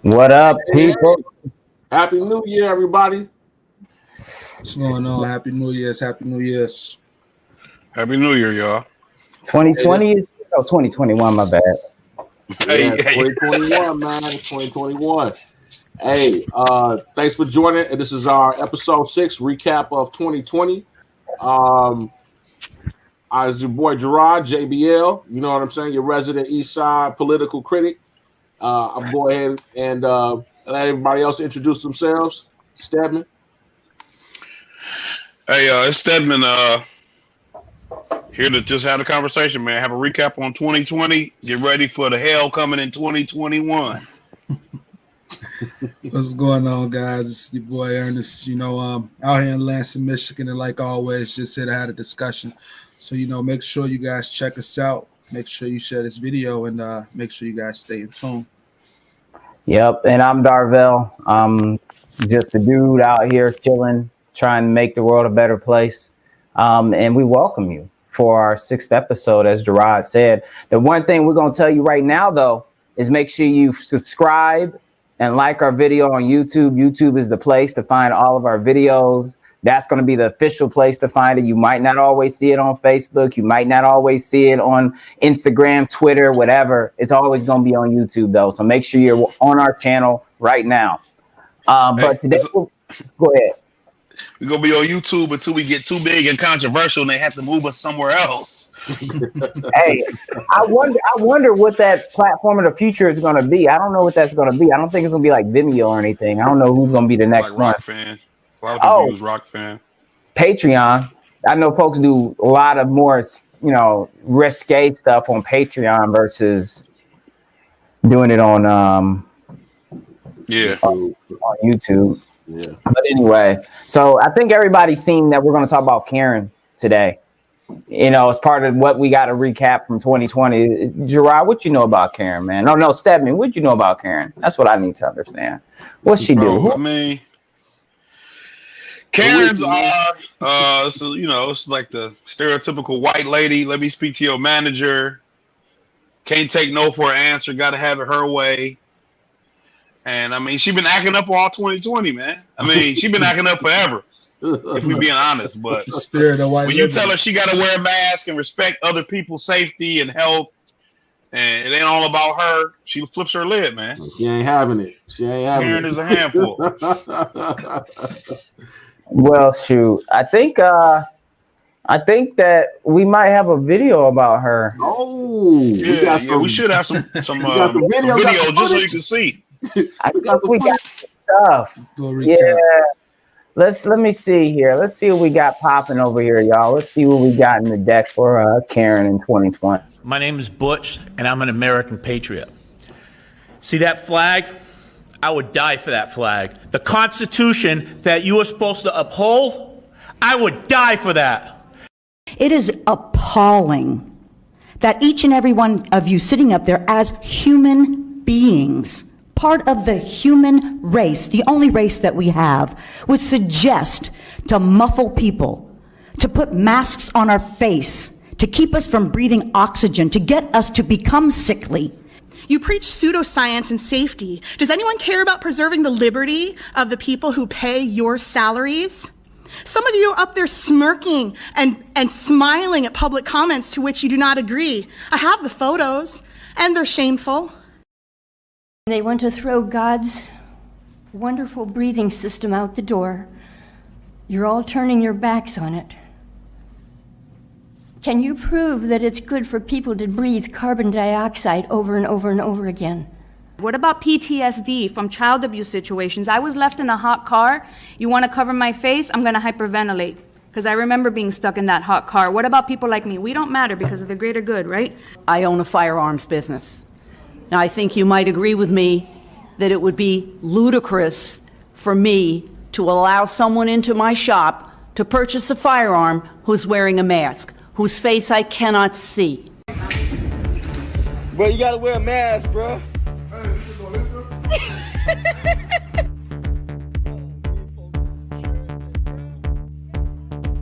What up, people? Happy New Year, everybody. What's going on? Happy New Year's. Happy New Year's. Happy New Year, y'all. 2020 is 2021, my bad. Yeah, 2021, man. It's 2021. Hey, thanks for joining. And this is our episode 6 recap of 2020. I was your boy Gerard, JBL. You know what I'm saying? Your resident East Side political critic. I'll go ahead and let everybody else introduce themselves. Stedman. Hey, it's Stedman here to just have a conversation, man. Have a recap on 2020. Get ready for the hell coming in 2021. What's going on, guys? It's your boy Ernest. Out here in Lansing, Michigan, and like always, just here to have a discussion. So, make sure you guys check us out. Make sure you share this video and make sure you guys stay in tune. Yep, and I'm Darvell. I'm just a dude out here chilling, trying to make the world a better place. And we welcome you for our 6th episode, as Gerard said. The one thing we're going to tell you right now, though, is make sure you subscribe and like our video on YouTube. YouTube is the place to find all of our videos. That's going to be the official place to find it. You might not always see it on Facebook. You might not always see it on Instagram, Twitter, whatever. It's always going to be on YouTube, though. So make sure you're on our channel right now. But today, go ahead. We're going to be on YouTube until we get too big and controversial and they have to move us somewhere else. Hey, I wonder what that platform of the future is going to be. I don't know what that's going to be. I don't think it's going to be like Vimeo or anything. I don't know who's going to be the next one. Rock fan. A lot of people use Rock fan. Patreon. I know folks do a lot of more, risque stuff on Patreon versus doing it on on YouTube. Yeah. But anyway, so I think everybody's seen that we're going to talk about Karen today. As part of what we got to recap from 2020. Gerard, what you know about Karen, man? No, Stedman, what you know about Karen? That's what I need to understand. What's she do? I mean, Karens are, it's like the stereotypical white lady. Let me speak to your manager. Can't take no for an answer. Got to have it her way. And I mean, she been acting up all 2020, man. I mean, she been acting up forever, if we being honest. But the spirit of white when you tell her she got to wear a mask and respect other people's safety and health, and it ain't all about her, she flips her lid, man. She ain't having it. Karen is a handful. Well, shoot, I think that we might have a video about her. Oh, we should have some video just so you can see. I think we got stuff. Yeah, let me see here. Let's see what we got popping over here, y'all. Let's see what we got in the deck for Karen in 2020. My name is Butch, and I'm an American patriot. See that flag? I would die for that flag. The Constitution that you are supposed to uphold, I would die for that. It is appalling that each and every one of you sitting up there as human beings, part of the human race, the only race that we have, would suggest to muffle people, to put masks on our face, to keep us from breathing oxygen, to get us to become sickly. You preach pseudoscience and safety. Does anyone care about preserving the liberty of the people who pay your salaries? Some of you are up there smirking and smiling at public comments to which you do not agree. I have the photos, and they're shameful. They want to throw God's wonderful breathing system out the door. You're all turning your backs on it. Can you prove that it's good for people to breathe carbon dioxide over and over and over again? What about PTSD from child abuse situations? I was left in a hot car. You want to cover my face? I'm going to hyperventilate because I remember being stuck in that hot car. What about people like me? We don't matter because of the greater good, right? I own a firearms business. Now, I think you might agree with me that it would be ludicrous for me to allow someone into my shop to purchase a firearm who's wearing a mask, whose face I cannot see. Bro, you gotta wear a mask, bro.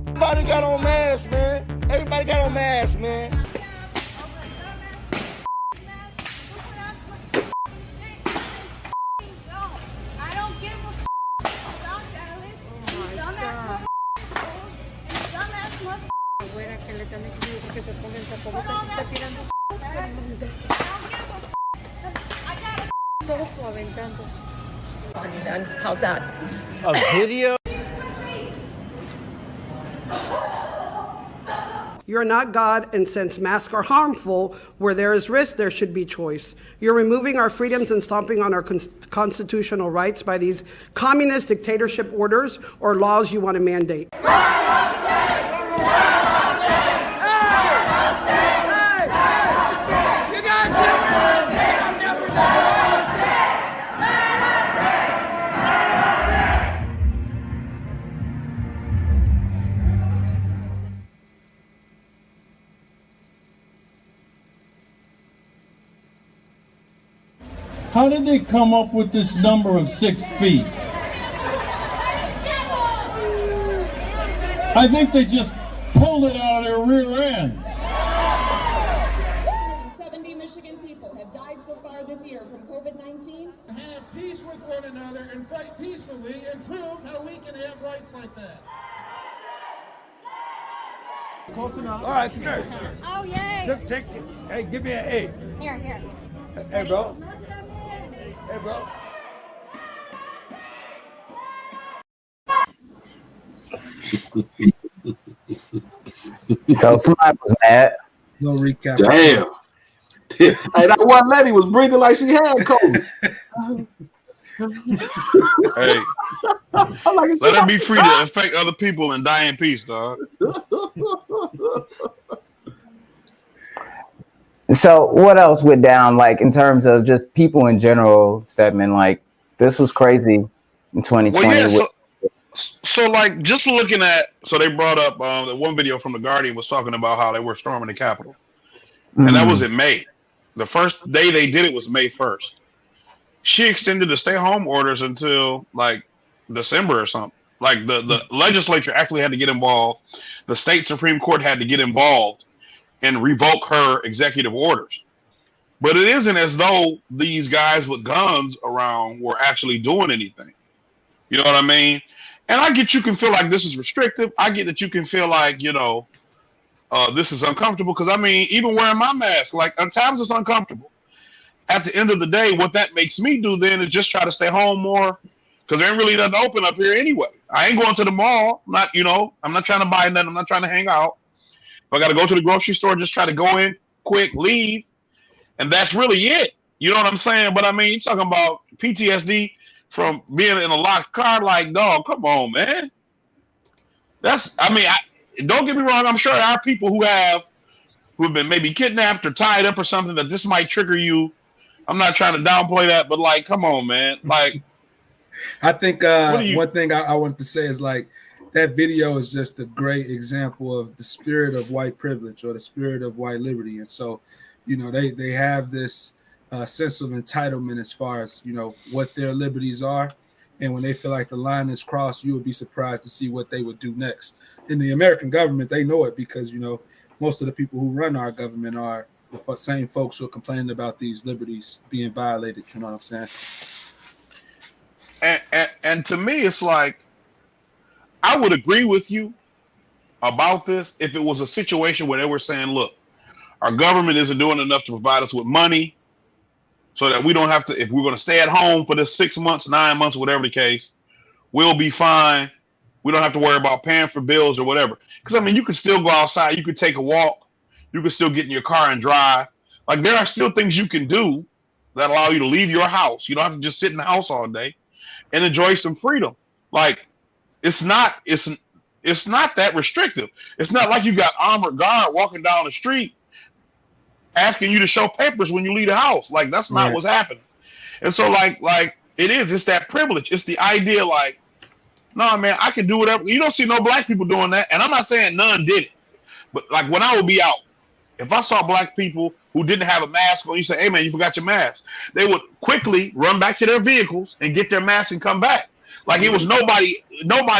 Everybody got on masks, man. Everybody got on masks, man. How's that? A video? You're not God, and since masks are harmful, where there is risk, there should be choice. You're removing our freedoms and stomping on our constitutional rights by these communist dictatorship orders or laws you want to mandate. How did they come up with this number of 6 feet? I think they just pulled it out of their rear ends. 70 Michigan people have died so far this year from COVID-19. Have peace with one another and fight peacefully and prove how we can have rights like that. Close enough. All right, come here. Oh, yay. Just take it. Hey, give me an 8. Here. Hey, bro. Hey, bro. So somebody was mad. No recap. Damn. Hey, that one lady was breathing like she had COVID. Hey, let her be free to affect other people and die in peace, dog. So what else went down, like in terms of just people in general, Stedman? Like this was crazy in 2020. Well, yeah, so like just looking at, so they brought up the one video from The Guardian was talking about how they were storming the Capitol, and that was in May. The first day they did it was May 1st. She extended the stay-home orders until like December or something. Like the legislature actually had to get involved. The state Supreme Court had to get involved and revoke her executive orders. But it isn't as though these guys with guns around were actually doing anything. You know what I mean? And I get you can feel like this is restrictive. I get that you can feel like, this is uncomfortable. Because, I mean, even wearing my mask, like, at times it's uncomfortable. At the end of the day, what that makes me do then is just try to stay home more. Because there ain't really nothing open up here anyway. I ain't going to the mall. I'm not trying to buy nothing. I'm not trying to hang out. If I got to go to the grocery store, just try to go in quick, leave. And that's really it. You know what I'm saying? But I mean, you're talking about PTSD from being in a locked car. Like, dog, come on, man. Don't get me wrong. I'm sure there are people who have been maybe kidnapped or tied up or something that this might trigger you. I'm not trying to downplay that, but like, come on, man. Like, I think one thing I wanted to say is like, that video is just a great example of the spirit of white privilege or the spirit of white liberty. And so, they have this sense of entitlement as far as, what their liberties are. And when they feel like the line is crossed, you would be surprised to see what they would do next. In the American government, they know it because, most of the people who run our government are the same folks who are complaining about these liberties being violated. You know what I'm saying? And to me, it's like, I would agree with you about this if it was a situation where they were saying, look, our government isn't doing enough to provide us with money so that we don't have to, if we're going to stay at home for this 6 months, 9 months, whatever the case, we'll be fine. We don't have to worry about paying for bills or whatever. Because, I mean, you can still go outside. You could take a walk. You can still get in your car and drive. Like, there are still things you can do that allow you to leave your house. You don't have to just sit in the house all day and enjoy some freedom. Like, it's not that restrictive. It's not like you got armored guard walking down the street asking you to show papers when you leave the house. Like, that's not what's happening. And so like it's that privilege. It's the idea like, no, man, I can do whatever. You don't see no black people doing that. And I'm not saying none did it. But like when I would be out, if I saw black people who didn't have a mask on, you say, hey man, you forgot your mask. They would quickly run back to their vehicles and get their mask and come back. Like it was nobody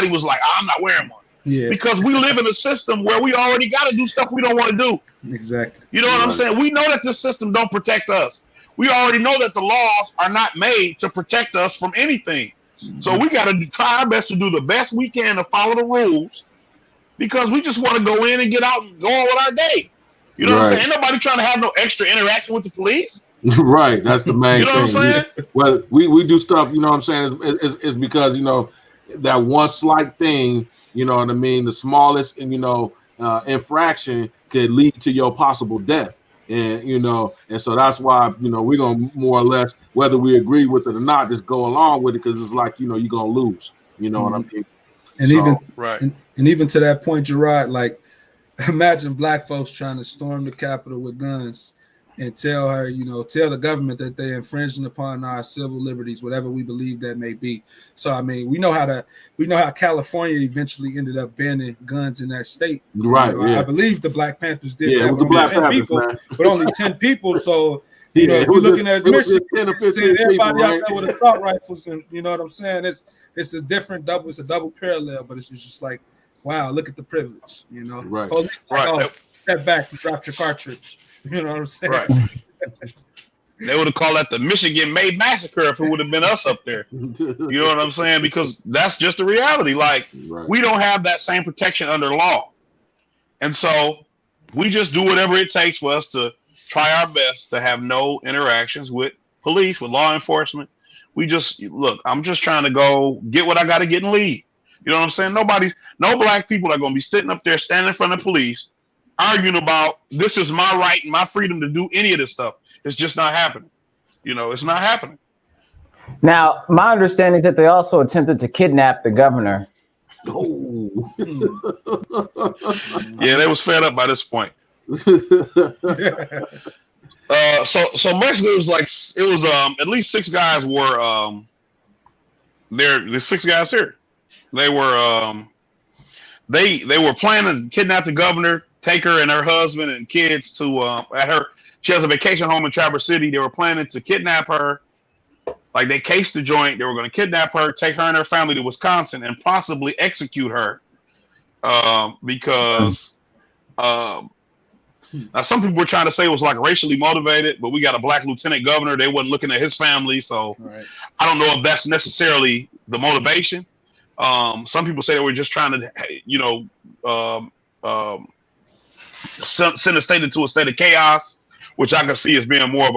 was like, I'm not wearing one. Yeah. Because we live in a system where we already got to do stuff we don't want to do. Exactly. You know what I'm saying? We know that this system don't protect us. We already know that the laws are not made to protect us from anything. So we got to try our best to do the best we can to follow the rules because we just want to go in and get out and go on with our day. You know what I'm saying? Ain't nobody trying to have no extra interaction with the police. Right, that's the main You know thing. what I'm saying? Well, we do stuff, you know what I'm saying, is because, you know, that one slight thing, you know what I mean, the smallest, you know, infraction could lead to your possible death. And, you know, and so that's why, you know, we're going to more or less, whether we agree with it or not, just go along with it, because it's like, you know, you're going to lose. You know what I mean? And So, and even to that point, Gerard, like, imagine black folks trying to storm the Capitol with guns and tell her, you know, tell the government that they're infringing upon our civil liberties, whatever we believe that may be. So, I mean, we know how California eventually ended up banning guns in that state. Right. You know, Yeah. I believe the Black Panthers did Yeah, that. it was the Black Panthers, people, man. but only 10 people. So, you know, Yeah, if it you're was looking just- at it was just Michigan, 10 or 15 saying everybody people, out right? there with assault rifles, and you know what I'm saying? It's a different double. It's a double parallel, but it's just like, wow, look at the privilege. You know, Right. Police like, oh, step back, you dropped your cartridge. You know what I'm saying? Right. They would have called that the Michigan Made Massacre if it would have been us up there. You know what I'm saying? Because that's just the reality. Like, we don't have that same protection under law. And so we just do whatever it takes for us to try our best to have no interactions with police, with law enforcement. We just, look, I'm just trying to go get what I got to get and leave. You know what I'm saying? No black people are going to be sitting up there standing in front of police arguing about this is my right and my freedom to do any of this stuff. It's just not happening. You know, it's not happening. Now, my understanding is that they also attempted to kidnap the governor. Oh. Yeah, they was fed up by this point. So basically it was at least 6 guys were there. The 6 guys here. They were they were planning to kidnap the governor, take her and her husband and kids to she has a vacation home in Traverse City. They were planning to kidnap her. Like, they cased the joint. They were going to kidnap her, take her and her family to Wisconsin, and possibly execute her because now some people were trying to say it was like racially motivated, but we got a black lieutenant governor. They wasn't looking at his family, so I don't know if that's necessarily the motivation. Some people say they were just trying to, you know, send a state into a state of chaos, which I can see as being more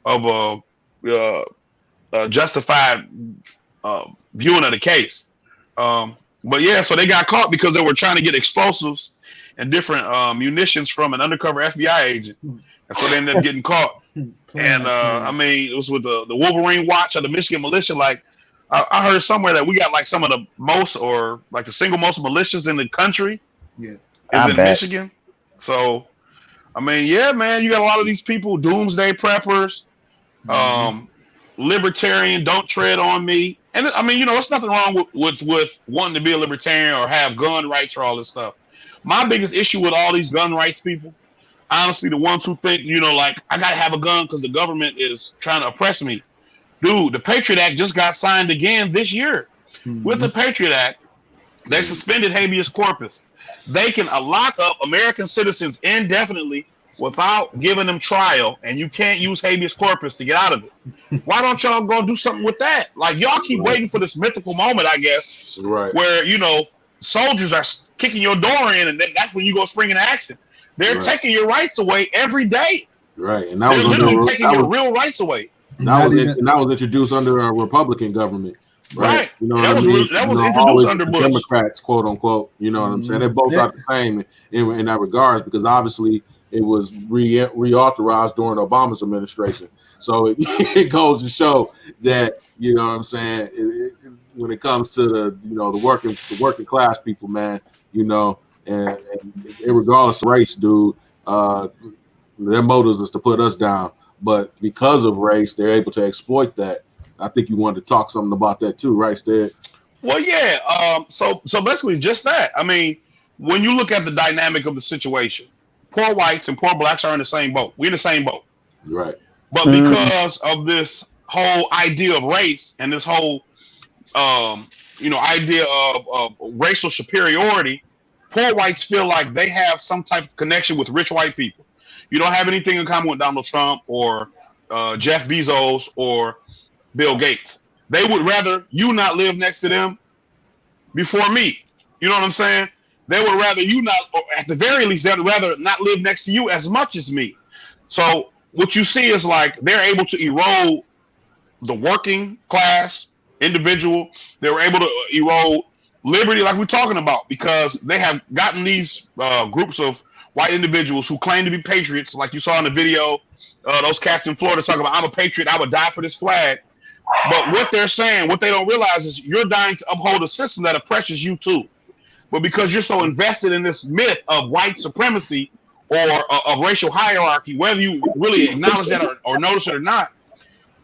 of a justified viewing of the case. But yeah, so they got caught because they were trying to get explosives and different munitions from an undercover FBI agent, and so they ended up getting caught. And I mean, it was with the Wolverine Watch of the Michigan militia. Like, I heard somewhere that we got like some of the most, or like the single most militias in the country. Yeah, is in Michigan. So, I mean, yeah, man, you got a lot of these people, doomsday preppers, libertarian, don't tread on me. And I mean, you know, there's nothing wrong with wanting to be a libertarian or have gun rights or all this stuff. My biggest issue with all these gun rights people, honestly, the ones who think, you know, like, I got to have a gun because the government is trying to oppress me. Dude, the Patriot Act just got signed again this year. With the Patriot Act, they suspended habeas corpus. They can lock up American citizens indefinitely without giving them trial, and you can't use habeas corpus to get out of it. Why don't y'all go do something with that? Like, y'all keep waiting for this mythical moment, I guess, where, you know, soldiers are kicking your door in, and then that's when you go spring into action. They're taking your rights away every day. Right, and they're literally taking your real rights away. That was introduced under a Republican government. Right. You know that what I mean? That was introduced under Bush. Democrats, quote unquote. You know what I'm saying? They both are the same in that regards, because obviously it was reauthorized during Obama's administration. So it goes to show that, you know what I'm saying, when it comes to the, you know, the working class people, man, you know, and regardless of race, dude, their motives is to put us down. But because of race, they're able to exploit that. I think you wanted to talk something about that too, right, Stead? Well, yeah. So basically just that. I mean, when you look at the dynamic of the situation, poor whites and poor blacks are in the same boat. We're in the same boat. Right. But because of this whole idea of race and this whole, you know, idea of racial superiority, poor whites feel like they have some type of connection with rich white people. You don't have anything in common with Donald Trump or Jeff Bezos or Bill Gates. They would rather you not live next to them before me. You know what I'm saying? they would rather you not, or at the very least, they'd rather not live next to you as much as me. So what you see is like they're able to erode the working class individual. They were able to erode liberty, like we're talking about, because they have gotten these groups of white individuals who claim to be patriots, like you saw in the video, those cats in Florida talking about, I'm a patriot, I would die for this flag. But what they're saying, what they don't realize is you're dying to uphold a system that oppresses you too. But because you're so invested in this myth of white supremacy or of racial hierarchy, whether you really acknowledge that or notice it or not,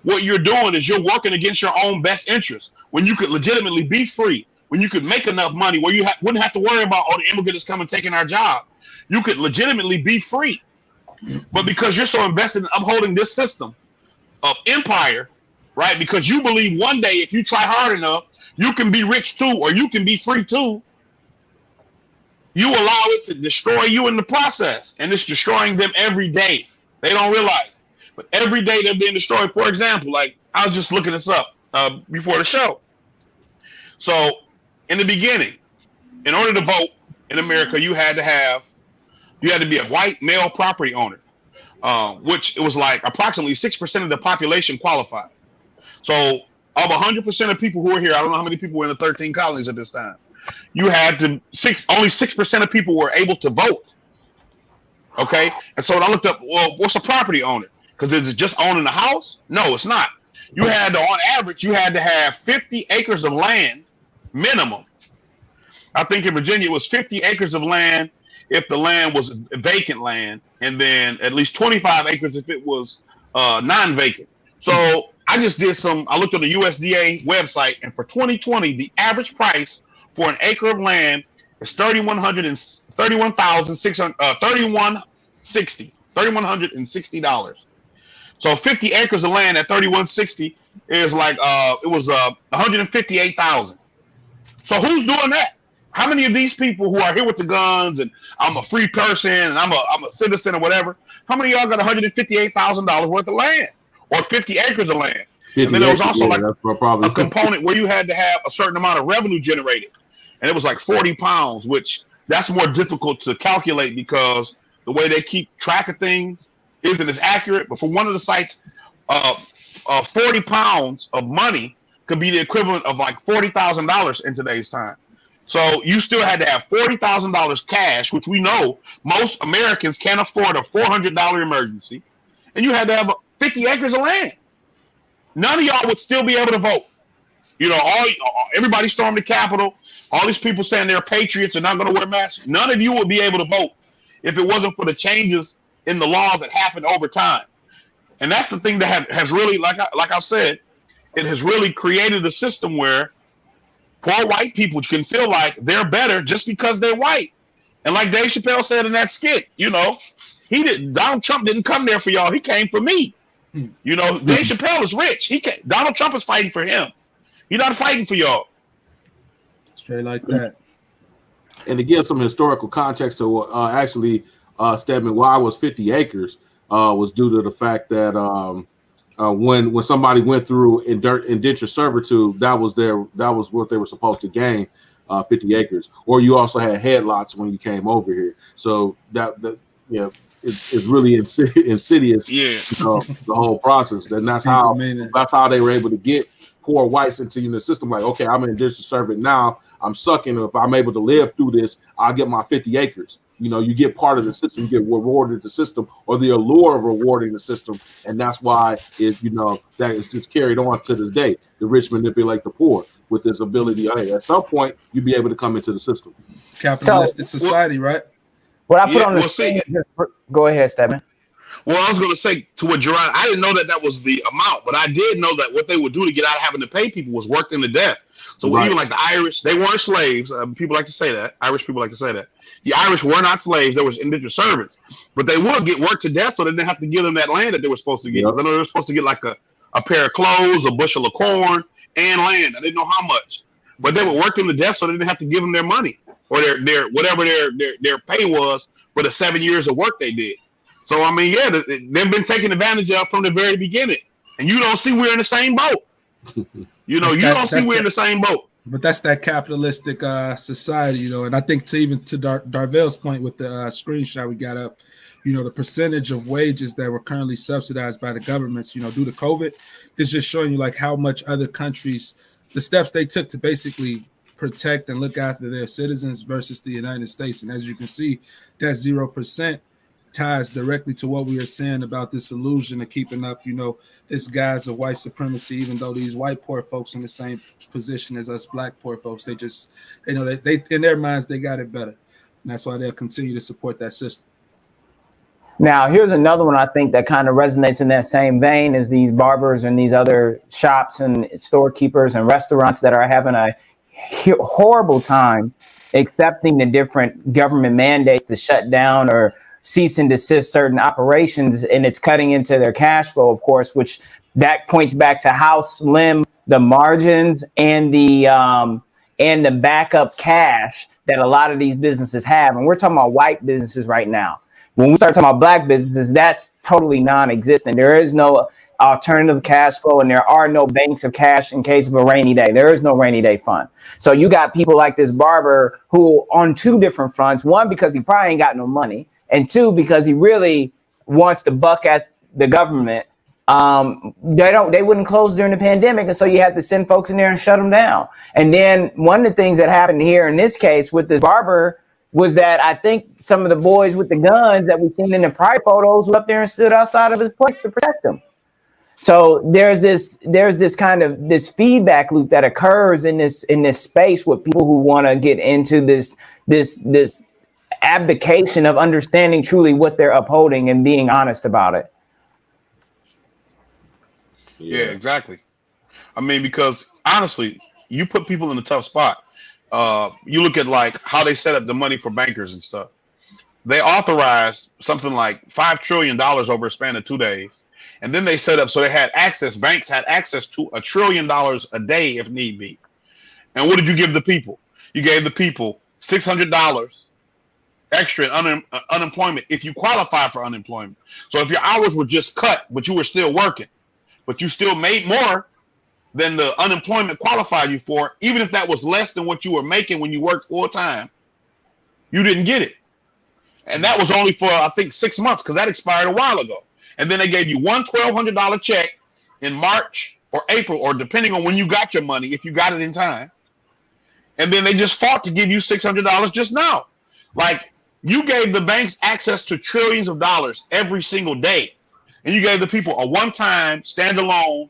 what you're doing is you're working against your own best interest. When you could legitimately be free, when you could make enough money where you wouldn't have to worry about all the immigrants coming taking our job, you could legitimately be free. But because you're so invested in upholding this system of empire, right? Because you believe one day if you try hard enough, you can be rich too, or you can be free too. You allow it to destroy you in the process, and it's destroying them every day. They don't realize, but every day they're being destroyed. For example, like I was just looking this up before the show. So in the beginning, in order to vote in America, you had to be a white male property owner, which it was like approximately 6% of the population qualified. So of 100% of people who are here, I don't know how many people were in the 13 colonies at this time. You had only 6% of people were able to vote. Okay, and so I looked up, well, what's a property owner? Because is it just owning a house? No, it's not. You had to, on average, you had to have 50 acres of land minimum. I think in Virginia it was 50 acres of land if the land was vacant land, and then at least 25 acres if it was non-vacant. So I looked on the USDA website, and for 2020, the average price for an acre of land is $3,160. So 50 acres of land at $3,160 is like it was $158,000. So who's doing that? How many of these people who are here with the guns and I'm a free person and I'm a citizen or whatever? How many of y'all got $158,000 worth of land or 50 acres of land? And then there was also like a component where you had to have a certain amount of revenue generated. And it was like 40 pounds, which that's more difficult to calculate because the way they keep track of things isn't as accurate. But for one of the sites, 40 pounds of money could be the equivalent of like $40,000 in today's time. So you still had to have $40,000 cash, which we know most Americans can't afford a $400 emergency. And you had to have 50 acres of land. None of y'all would still be able to vote. You know, everybody stormed the Capitol. All these people saying they're patriots and not going to wear masks. None of you would be able to vote if it wasn't for the changes in the laws that happened over time. And that's the thing that has really, like I said, it has really created a system where poor white people can feel like they're better just because they're white. And like Dave Chappelle said in that skit, you know, Donald Trump didn't come there for y'all. He came for me. You know, Dave Chappelle is rich. Donald Trump is fighting for him. He's not fighting for y'all. Straight like that. And to give some historical context to Stedman, why was 50 acres was due to the fact that when somebody went through indentured servitude, that was what they were supposed to gain, 50 acres. Or you also had headlots when you came over here. So it's really insidious. Yeah. The whole process. And that's how they were able to get poor whites into the system. Like, okay, I'm an indentured servant now. I'm sucking. If I'm able to live through this, I'll get my 50 acres. You know, you get part of the system, you get rewarded the system, or the allure of rewarding the system, and that's why that is just carried on to this day. The rich manipulate the poor with this ability. At some point, you'll be able to come into the system. Capitalistic society, right? What I put on the screen. Go ahead, Stedman. Well, I was going to say to what Gerard, I didn't know that was the amount, but I did know that what they would do to get out of having to pay people was work them to death. So even like the Irish, they weren't slaves. People like to say that. Irish people like to say that. The Irish were not slaves. They were indentured servants. But they would get worked to death so they didn't have to give them that land that they were supposed to get. Because I know they were supposed to get like a pair of clothes, a bushel of corn, and land. I didn't know how much. But they would work them to death so they didn't have to give them their money or their whatever their pay was for the 7 years of work they did. So, I mean, yeah, they've been taken advantage of from the very beginning. And you don't see we're in the same boat. You don't see we're in the same boat. But that's that capitalistic society, you know. And I think to Darvell's point with the screenshot we got up, you know, the percentage of wages that were currently subsidized by the governments, you know, due to COVID, is just showing you like how much other countries, the steps they took to basically protect and look after their citizens versus the United States. And as you can see, that 0% ties directly to what we are saying about this illusion of keeping up, you know, this guise of white supremacy, even though these white poor folks in the same position as us black poor folks, they just, you know, they in their minds, they got it better. And that's why they'll continue to support that system. Now, here's another one I think that kind of resonates in that same vein as these barbers and these other shops and storekeepers and restaurants that are having a horrible time accepting the different government mandates to shut down or cease and desist certain operations, and it's cutting into their cash flow, of course, which that points back to how slim the margins and the backup cash that a lot of these businesses have. And we're talking about white businesses right now. When we start talking about black businesses, that's totally non-existent. There is no alternative cash flow, and there are no banks of cash in case of a rainy day. There is no rainy day fund. So you got people like this barber who on two different fronts, one, because he probably ain't got no money, and two, because he really wants to buck at the government. They wouldn't close during the pandemic, and so you had to send folks in there and shut them down. And then one of the things that happened here in this case with this barber was that I think some of the boys with the guns that we've seen in the prior photos were up there and stood outside of his place to protect him. So there's this kind of this feedback loop that occurs in this space with people who want to get into this abdication of understanding truly what they're upholding and being honest about it. Yeah, exactly. I mean, because honestly, you put people in a tough spot. You look at like how they set up the money for bankers and stuff. They authorized something like $5 trillion over a span of 2 days. And then they set up so they had access, banks had access to $1 trillion a day if need be. And what did you give the people? You gave the people $600 extra in unemployment if you qualify for unemployment. So if your hours were just cut, but you were still working, but you still made more than the unemployment qualified you for, even if that was less than what you were making when you worked full time, you didn't get it. And that was only for, I think, 6 months, because that expired a while ago. And then they gave you one $1,200 check in March or April, or depending on when you got your money, if you got it in time. And then they just fought to give you $600 just now. Like, you gave the banks access to trillions of dollars every single day. And you gave the people a one-time standalone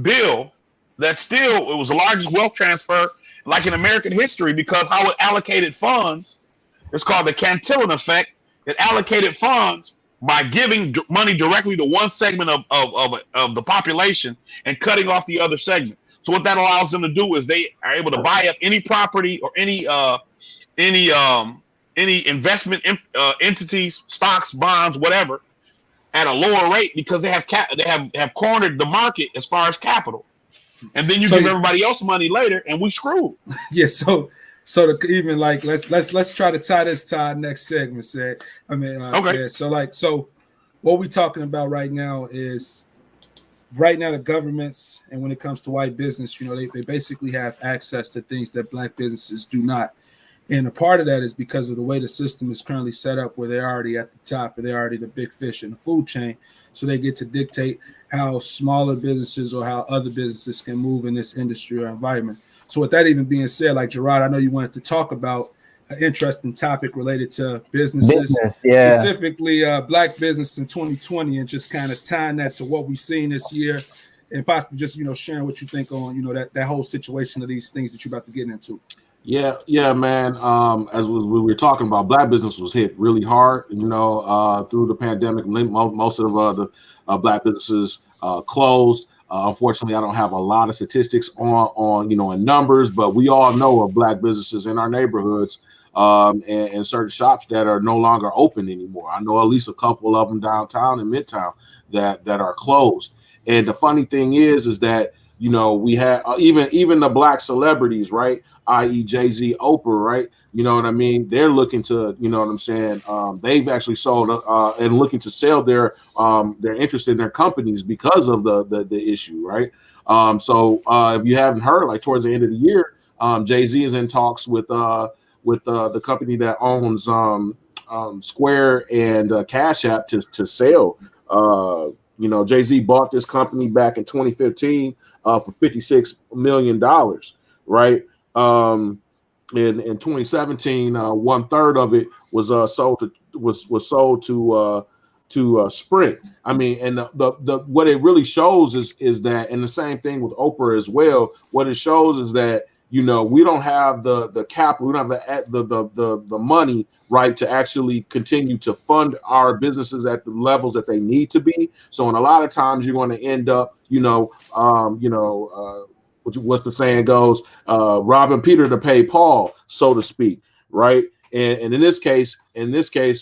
bill that still, it was the largest wealth transfer like in American history, because how it allocated funds, it's called the Cantillon effect. It allocated funds by giving money directly to one segment of the population and cutting off the other segment. So what that allows them to do is they are able to buy up any property or any investment entities, stocks, bonds, whatever, at a lower rate, because they have cornered the market as far as capital. And then you give everybody else money later, and we screwed. Yeah. So to even like let's try to tie this to our next segment. Okay. Yeah, so what we're talking about right now is the governments, and when it comes to white business, you know, they basically have access to things that black businesses do not. And a part of that is because of the way the system is currently set up, where they're already at the top and they're already the big fish in the food chain. So they get to dictate how smaller businesses or how other businesses can move in this industry or environment. So with that even being said, like Gerard, I know you wanted to talk about an interesting topic related to businesses, specifically black business in 2020, and just kind of tying that to what we've seen this year, and possibly just, you know, sharing what you think on, you know, that whole situation of these things that you're about to get into. Yeah, man. As we were talking about, black business was hit really hard, you know, through the pandemic. Most of the black businesses closed. Unfortunately, I don't have a lot of statistics on you know, in numbers, but we all know of black businesses in our neighborhoods and certain shops that are no longer open anymore. I know at least a couple of them downtown and midtown that are closed. And the funny thing is that, you know, we have even the black celebrities, right? I.e. Jay-Z, Oprah, right? You know what I mean? They're looking to, you know what I'm saying? They've actually sold and looking to sell their interest in their companies because of the issue, right? So if you haven't heard, like towards the end of the year, Jay-Z is in talks with the company that owns Square and Cash App to sell. Jay-Z bought this company back in 2015 for $56 million, right? In 2017, 1/3 of it was sold to Sprint. I mean, and the what it really shows is that, and the same thing with Oprah as well. What it shows is that we don't have the capital, we don't have the money, right, to actually continue to fund our businesses at the levels that they need to be. So, in a lot of times, you're going to end up, what's the saying goes, robbing Peter to pay Paul, so to speak, right? And in this case,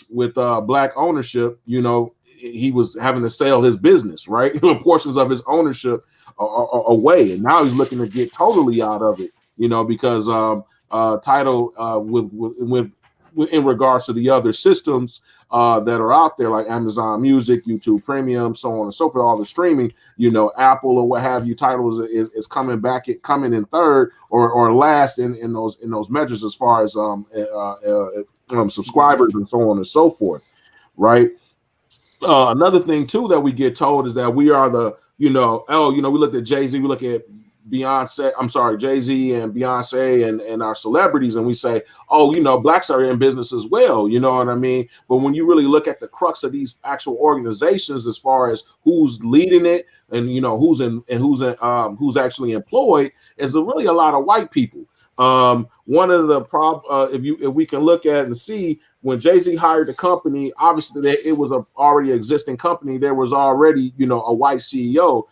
with Black ownership, he was having to sell his business, right? Portions of his ownership away, and now he's looking to get totally out of it, because Tidal, with in regards to the other systems that are out there, like Amazon Music, YouTube Premium, so on and so forth, all the streaming, Apple or what have you, Tidal is coming in third or last in those measures as far as subscribers and so on and so forth, right? Another thing too that we get told is that we are we look at Jay-Z, we look at Jay-Z and Beyonce and our celebrities, and we say, Blacks are in business as well, you know what I mean? But when you really look at the crux of these actual organizations, as far as who's leading it and who's actually employed, is really a lot of white people. One of the if we can look at and see, when Jay-Z hired the company, obviously it was a already existing company. There was already a white CEO,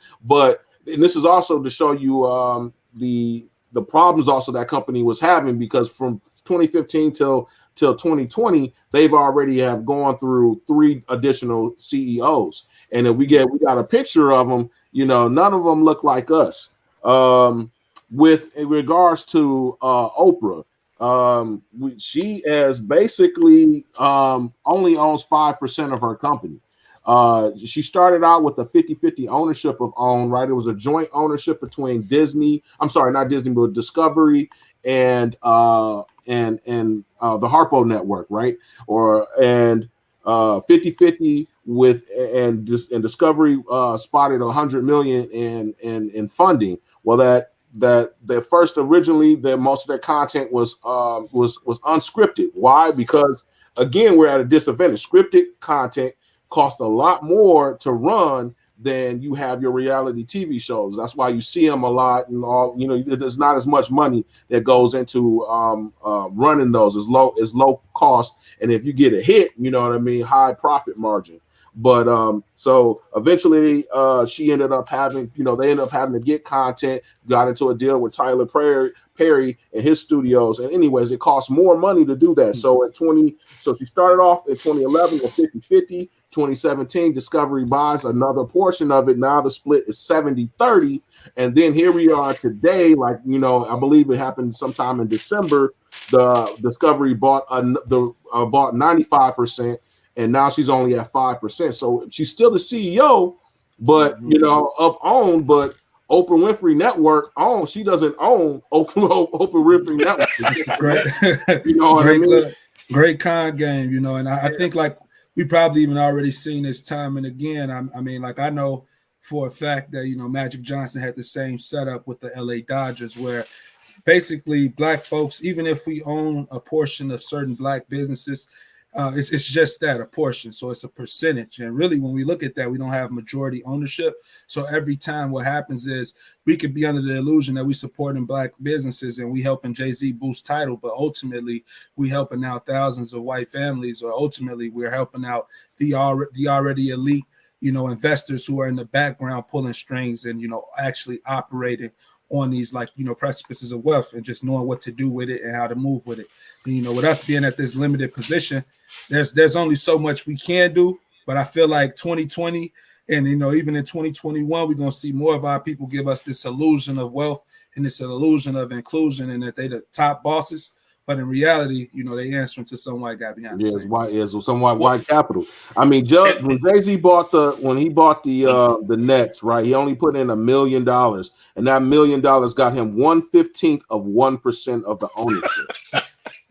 and this is also to show you the problems also that company was having, because from 2015 till 2020, they've already have gone through 3 additional CEOs. And if we got a picture of them, none of them look like us. With in regards to Oprah, she is basically only owns 5% of her company. She started out with a 50-50 ownership of OWN, right? It was a joint ownership between not Disney, but Discovery and the Harpo Network, right? 50-50 with and Discovery spotted $100 million in funding. Well, that first originally most of their content was unscripted. Why? Because again, we're at a disadvantage. Scripted content cost a lot more to run than you have your reality TV shows. That's why you see them a lot, and all. There's not as much money that goes into running those. It's low cost, and if you get a hit, high profit margin. But so eventually she ended up having, they ended up having to get content, got into a deal with Tyler Perry and his studios. And anyways, it costs more money to do that. So so she started off in 2011 with 50-50. 2017, Discovery buys another portion of it. Now the split is 70-30. And then here we are today, I believe it happened sometime in December. The Discovery bought 95%. And now she's only at 5%. So she's still the CEO, but of OWN. But Oprah Winfrey Network she doesn't own Oprah Winfrey Network. Great, great con game, and I think we probably even already seen this time and again. I know for a fact that Magic Johnson had the same setup with the LA Dodgers, where basically Black folks, even if we own a portion of certain Black businesses, it's just that, a portion. So it's a percentage. And really, when we look at that, we don't have majority ownership. So every time what happens is we could be under the illusion that we supporting Black businesses and we helping Jay-Z boost Tidal, but ultimately we helping out thousands of white families, or ultimately we're helping out the already elite, investors who are in the background pulling strings and, actually operating on these precipices of wealth and just knowing what to do with it and how to move with it. And, with us being at this limited position, there's only so much we can do. But I feel like 2020 and even in 2021, we're gonna see more of our people give us this illusion of wealth and this illusion of inclusion, and that they the top bosses, But in reality, you know, they answering to some white guy behind the Yes, scenes. white is somewhat white capital. I mean, when Jay-Z bought the Nets, right? He only put in $1 million, and that $1 million got him 1/15 of 1% of the ownership.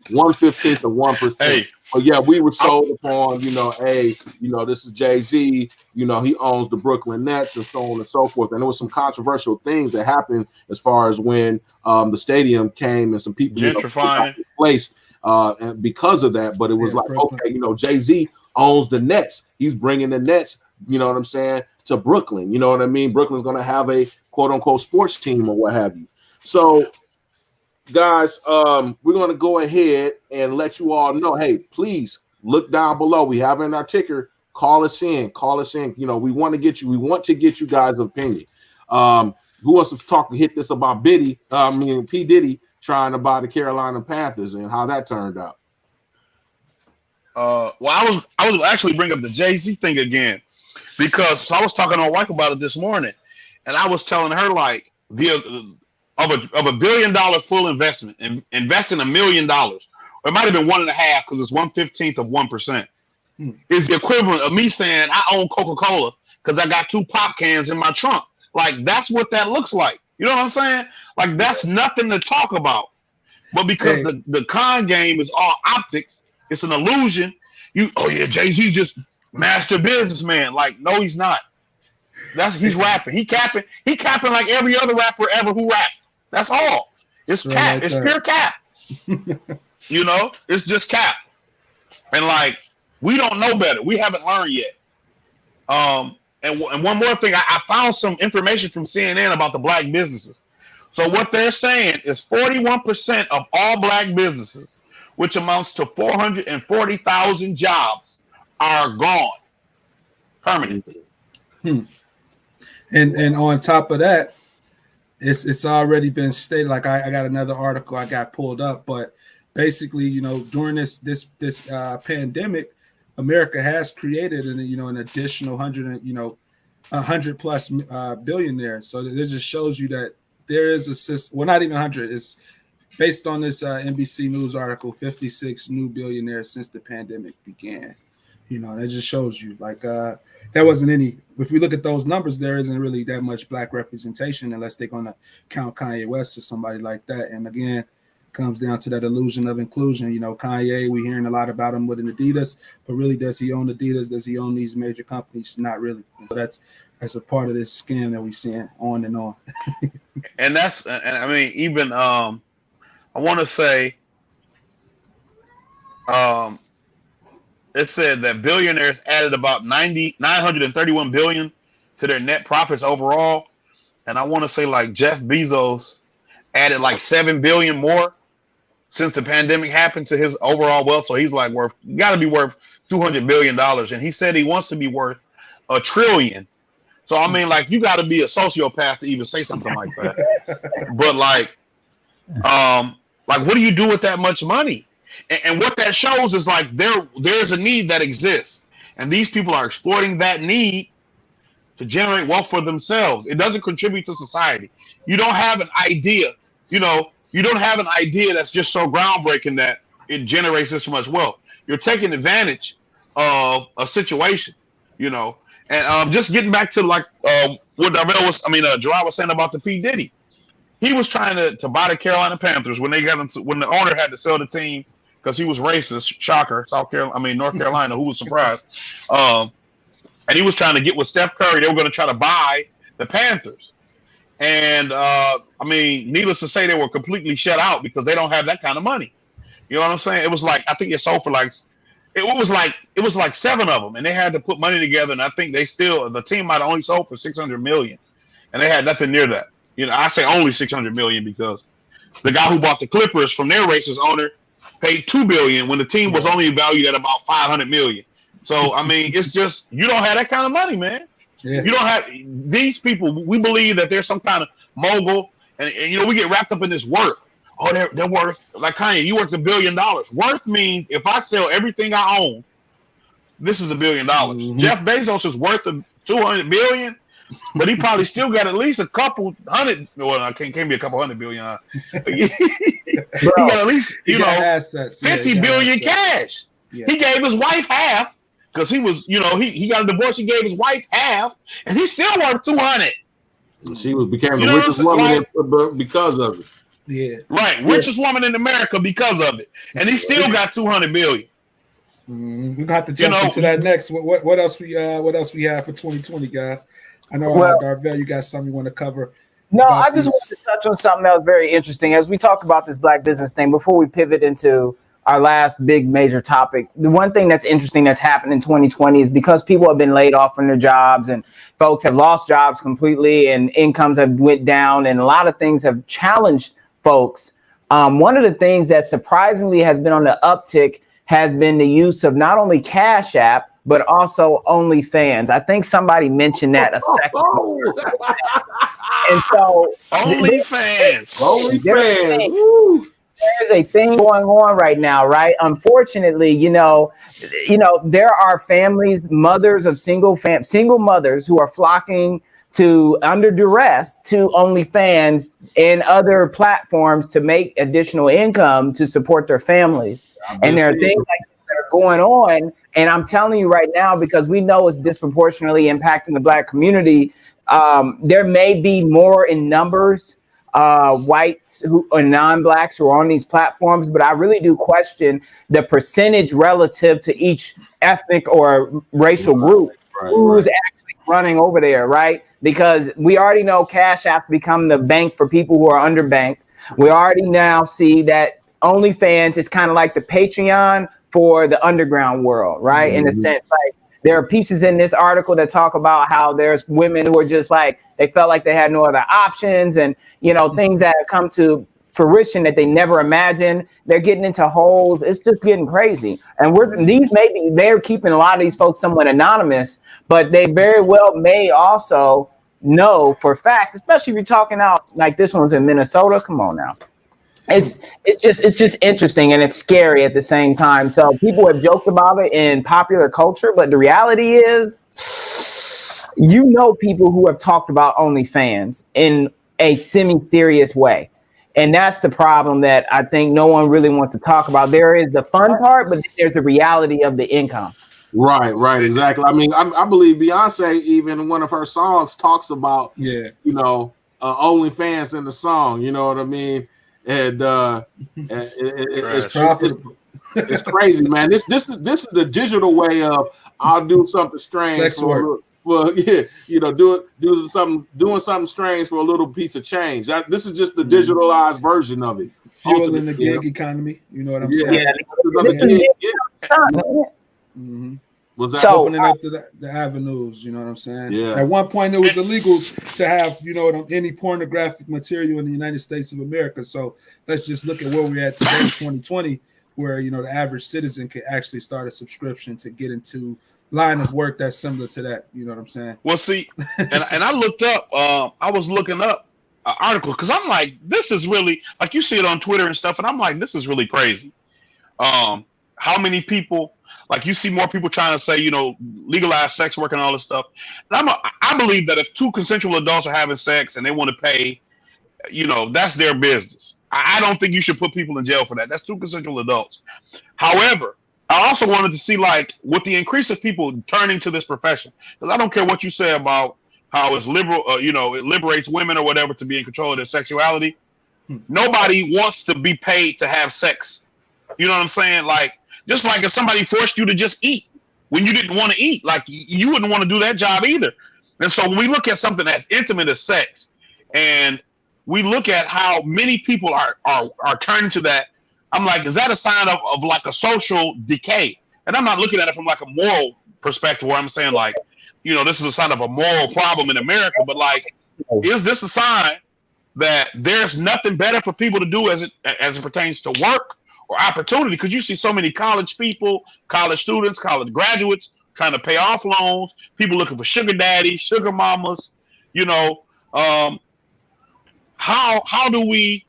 1/15 of 1%. Hey, but yeah, we were sold upon, you know, hey, you know, this is Jay-Z, you know, he owns the Brooklyn Nets and so on and so forth. And there was some controversial things that happened as far as when the stadium came and some people gentrifying got displaced and because of that. But it was like, Brooklyn. Okay, you know, Jay-Z owns the Nets. He's bringing the Nets, you know what I'm saying, to Brooklyn. You know what I mean? Brooklyn's going to have a quote unquote sports team or what have you. So guys, we're going to go ahead and let you all know, hey, please look down below. We have in our ticker. Call us in. You know, we want to get you guys' opinion. Who wants to talk and hit this about P. Diddy trying to buy the Carolina Panthers and how that turned out? Well, I was actually bring up the Jay-Z thing again because I was talking to my wife about it this morning, and I was telling her like of a $1 billion full investment and investing $1 million, or it might have been 1.5 because it's 1/15 of 1%, is the equivalent of me saying I own Coca-Cola because I got 2 pop cans in my trunk. Like that's what that looks like. You know what I'm saying? Like that's nothing to talk about. But because the con game is all optics, it's an illusion. Jay-Z's just master businessman. Like, no, he's not. He's rapping. He capping like every other rapper ever who rapped. That's all. It's cap. It's pure cap. You know, it's just cap. And like, we don't know better. We haven't learned yet. And one more thing, I found some information from CNN about the black businesses. So what they're saying is 41% of all black businesses, which amounts to 440,000 jobs, are gone permanently. And on top of that, it's already been stated. Like I got another article I got pulled up, but basically, you know, during this pandemic, America has created an additional 100 plus billionaires. So it just shows you that there is a system. Well, not even 100. It's based on this NBC News article. 56 new billionaires since the pandemic began. You know, that just shows you like there wasn't any. If we look at those numbers, there isn't really that much black representation unless they're going to count Kanye West or somebody like that. And again, comes down to that illusion of inclusion. You know, Kanye, we're hearing a lot about him with an Adidas, but really, does he own Adidas? Does he own these major companies? Not really. So that's a part of this scam that we're seeing on and on. And I mean, even I want to say, it said that billionaires added about 931 billion to their net profits overall, and I want to say like Jeff Bezos added like 7 billion more since the pandemic happened to his overall wealth. So he's like got to be worth $200 billion, and he said he wants to be worth $1 trillion. So I mean, like, you got to be a sociopath to even say something like that. But like what do you do with that much money? And what that shows is like there's a need that exists, and these people are exploiting that need to generate wealth for themselves. It doesn't contribute to society. You don't have an idea, you don't have an idea that's just so groundbreaking that it generates this much wealth. You're taking advantage of a situation, And just getting back to like what Gerard was saying about the P. Diddy. He was trying to buy the Carolina Panthers when the owner had to sell the team because he was racist. Shocker, North Carolina. Who was surprised? And he was trying to get with Steph Curry. They were going to try to buy the Panthers. And needless to say, they were completely shut out because they don't have that kind of money. You know what I'm saying? It was like, I think it sold for like, it was like 7 of them, and they had to put money together. And I think the team might have only sold for $600 million, and they had nothing near that. I say only $600 million because the guy who bought the Clippers from their racist owner paid $2 billion when the team was only valued at about $500 million. So it's just, you don't have that kind of money, man. Yeah. You don't have these people. We believe that there's some kind of mogul, and we get wrapped up in this worth. Oh, they're worth, like Kanye, you worth $1 billion. Worth means if I sell everything I own, this is $1 billion. Mm-hmm. Jeff Bezos is worth $200 billion. but he probably still got at least a couple hundred. Well, I can't be a couple $100 billion. He got at least assets. 50 billion cash. Yeah. He gave his wife half because he was, he got a divorce. He gave his wife half, and he's still worth 200. She became the richest woman because of it. Yeah. Right, richest woman in America because of it, and he still got 200 billion. We're gonna have to jump into that next. What else we have for 2020, guys? I know, Darvell, you got something you want to cover. No, I just wanted to touch on something that was very interesting as we talk about this black business thing before we pivot into our last big major topic. The one thing that's interesting that's happened in 2020 is because people have been laid off from their jobs and folks have lost jobs completely and incomes have went down and a lot of things have challenged folks. One of the things that surprisingly has been on the uptick has been the use of not only Cash App, but also OnlyFans. I think somebody mentioned that a second ago. And so OnlyFans. There's a thing going on right now, right? Unfortunately, there are families, mothers of single mothers who are flocking to under duress to OnlyFans and other platforms to make additional income to support their families. And there are things like that are going on. And I'm telling you right now, because we know it's disproportionately impacting the black community, there may be more in numbers whites who or non-blacks who are on these platforms, but I really do question the percentage relative to each ethnic or racial group who's actually running over there, right? Because we already know Cash App become the bank for people who are underbanked. We already now see that OnlyFans is kind of like the Patreon for the underground world, right? In a sense, like there are pieces in this article that talk about how there's women who are just like, they felt like they had no other options and, things that have come to fruition that they never imagined. They're getting into holes. It's just getting crazy. And they're keeping a lot of these folks somewhat anonymous, but they very well may also know for a fact, especially if you're talking out like this one's in Minnesota. Come on now. It's just interesting and it's scary at the same time. So people have joked about it in popular culture, but the reality is, people who have talked about OnlyFans in a semi-serious way. And that's the problem that I think no one really wants to talk about. There is the fun part, but there's the reality of the income. Right, exactly. I mean, I believe Beyonce, even in one of her songs, talks about, OnlyFans in the song. You know what I mean? And it's crazy, man. This is the digital way of I'll do something strange sex work. Doing something strange for a little piece of change. This is just the digitalized version of it. Fueling the gig economy. You know what I'm saying? Was that opening up the avenues? You know what I'm saying? Yeah. At one point, it was illegal to have any pornographic material in the United States of America. So let's just look at where we're at today, 2020, where the average citizen can actually start a subscription to get into line of work that's similar to that. You know what I'm saying? Well, see, and I looked up. I was looking up an article because I'm like, this is really like you see it on Twitter and stuff, and I'm like, this is really crazy. How many people? Like you see more people trying to say, legalize sex work and all this stuff. And I believe that if two consensual adults are having sex and they want to pay, that's their business. I don't think you should put people in jail for that. That's two consensual adults. However, I also wanted to see with the increase of people turning to this profession, because I don't care what you say about how it's liberal, it liberates women or whatever to be in control of their sexuality. Nobody wants to be paid to have sex. You know what I'm saying? Just like if somebody forced you to just eat when you didn't want to eat, you wouldn't want to do that job either. And so when we look at something as intimate as sex, and we look at how many people are turning to that, I'm like, is that a sign of a social decay? And I'm not looking at it from a moral perspective where I'm saying this is a sign of a moral problem in America, but is this a sign that there's nothing better for people to do as it pertains to work or opportunity? Because you see so many college people, college students, college graduates trying to pay off loans, people looking for sugar daddies, sugar mamas, how do we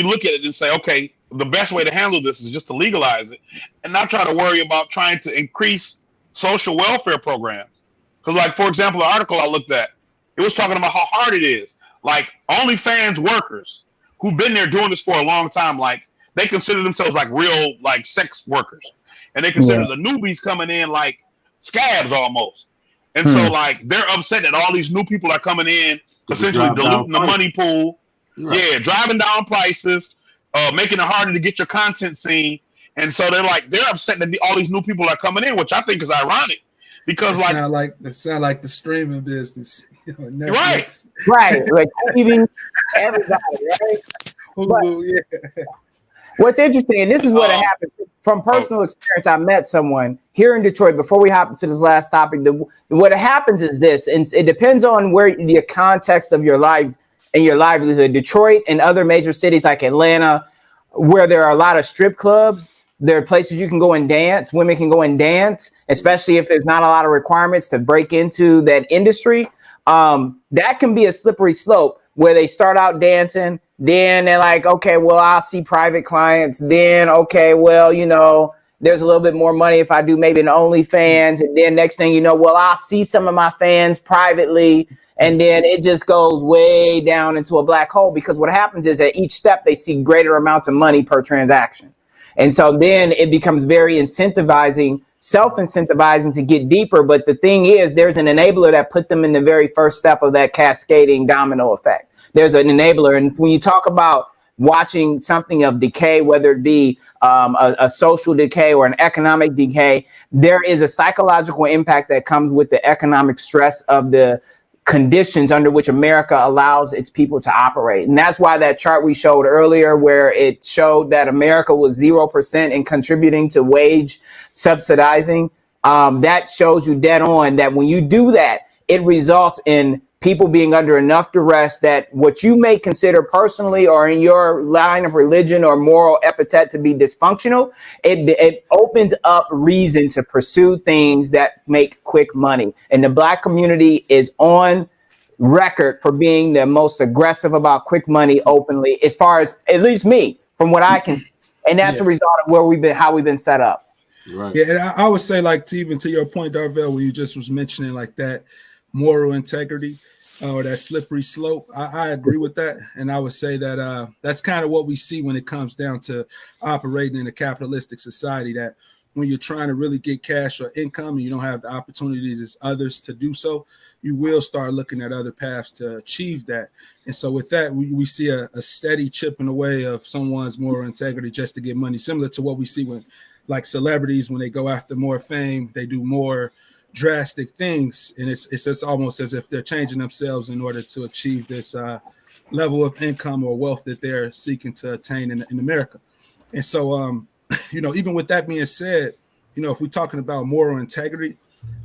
look at it and say, okay, the best way to handle this is just to legalize it and not try to worry about trying to increase social welfare programs? Because, like, for example, the article I looked at, it was talking about how hard it is. Like, OnlyFans workers who've been there doing this for a long time, like, they consider themselves like real, like, sex workers. And they consider the newbies coming in like scabs almost. And so, like, they're upset that all these new people are coming in, essentially diluting the money pool. Right. Yeah, driving down prices, making it harder to get your content seen. And so they're upset that all these new people are coming in, which I think is ironic. Because it sound like the streaming business, Netflix. Right, like even everybody, right? Yeah. What's interesting, and this is what happened from personal experience. I met someone here in Detroit before we hop into this last topic. What happens is this, and it depends on where the context of your life and your livelihood. Detroit and other major cities like Atlanta, where there are a lot of strip clubs. There are places you can go and dance. Women can go and dance, especially if there's not a lot of requirements to break into that industry. That can be a slippery slope where they start out dancing. Then they're like, okay, well, I'll see private clients. Then, okay, well, there's a little bit more money if I do maybe an OnlyFans. And then next thing you know, well, I'll see some of my fans privately. And then it just goes way down into a black hole, because what happens is at each step, they see greater amounts of money per transaction. And so then it becomes very incentivizing, self-incentivizing to get deeper. But the thing is, there's an enabler that put them in the very first step of that cascading domino effect. There's an enabler. And when you talk about watching something of decay, whether it be a social decay or an economic decay, there is a psychological impact that comes with the economic stress of the conditions under which America allows its people to operate. And that's why that chart we showed earlier, where it showed that America was 0% in contributing to wage subsidizing, that shows you dead on that when you do that, it results in people being under enough duress that what you may consider personally or in your line of religion or moral epithet to be dysfunctional, it opens up reason to pursue things that make quick money. And the Black community is on record for being the most aggressive about quick money openly, as far as at least me, from what I can see. And that's a result of how we've been set up. Right. Yeah, and I would say, like, to your point, Darvell, when you just was mentioning like that moral integrity, or that slippery slope, I agree with that. And I would say that that's kind of what we see when it comes down to operating in a capitalistic society, that when you're trying to really get cash or income and you don't have the opportunities as others to do so, you will start looking at other paths to achieve that. And so with that, we see a steady chipping away of someone's moral integrity just to get money, similar to what we see when, like, celebrities, when they go after more fame, they do more drastic things, and it's just almost as if they're changing themselves in order to achieve this level of income or wealth that they're seeking to attain in America. And so even with that being said, if we're talking about moral integrity,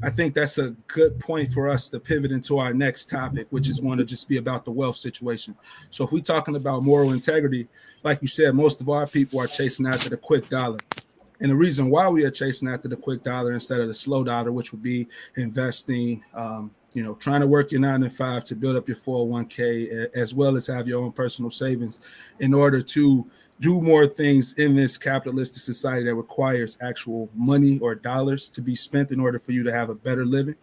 I think that's a good point for us to pivot into our next topic, which is going to just be about the wealth situation. So if we're talking about moral integrity, like you said, most of our people are chasing after the quick dollar. And the reason why we are chasing after the quick dollar instead of the slow dollar, which would be investing, trying to work your 9 to 5 to build up your 401k, as well as have your own personal savings in order to do more things in this capitalistic society that requires actual money or dollars to be spent in order for you to have a better living.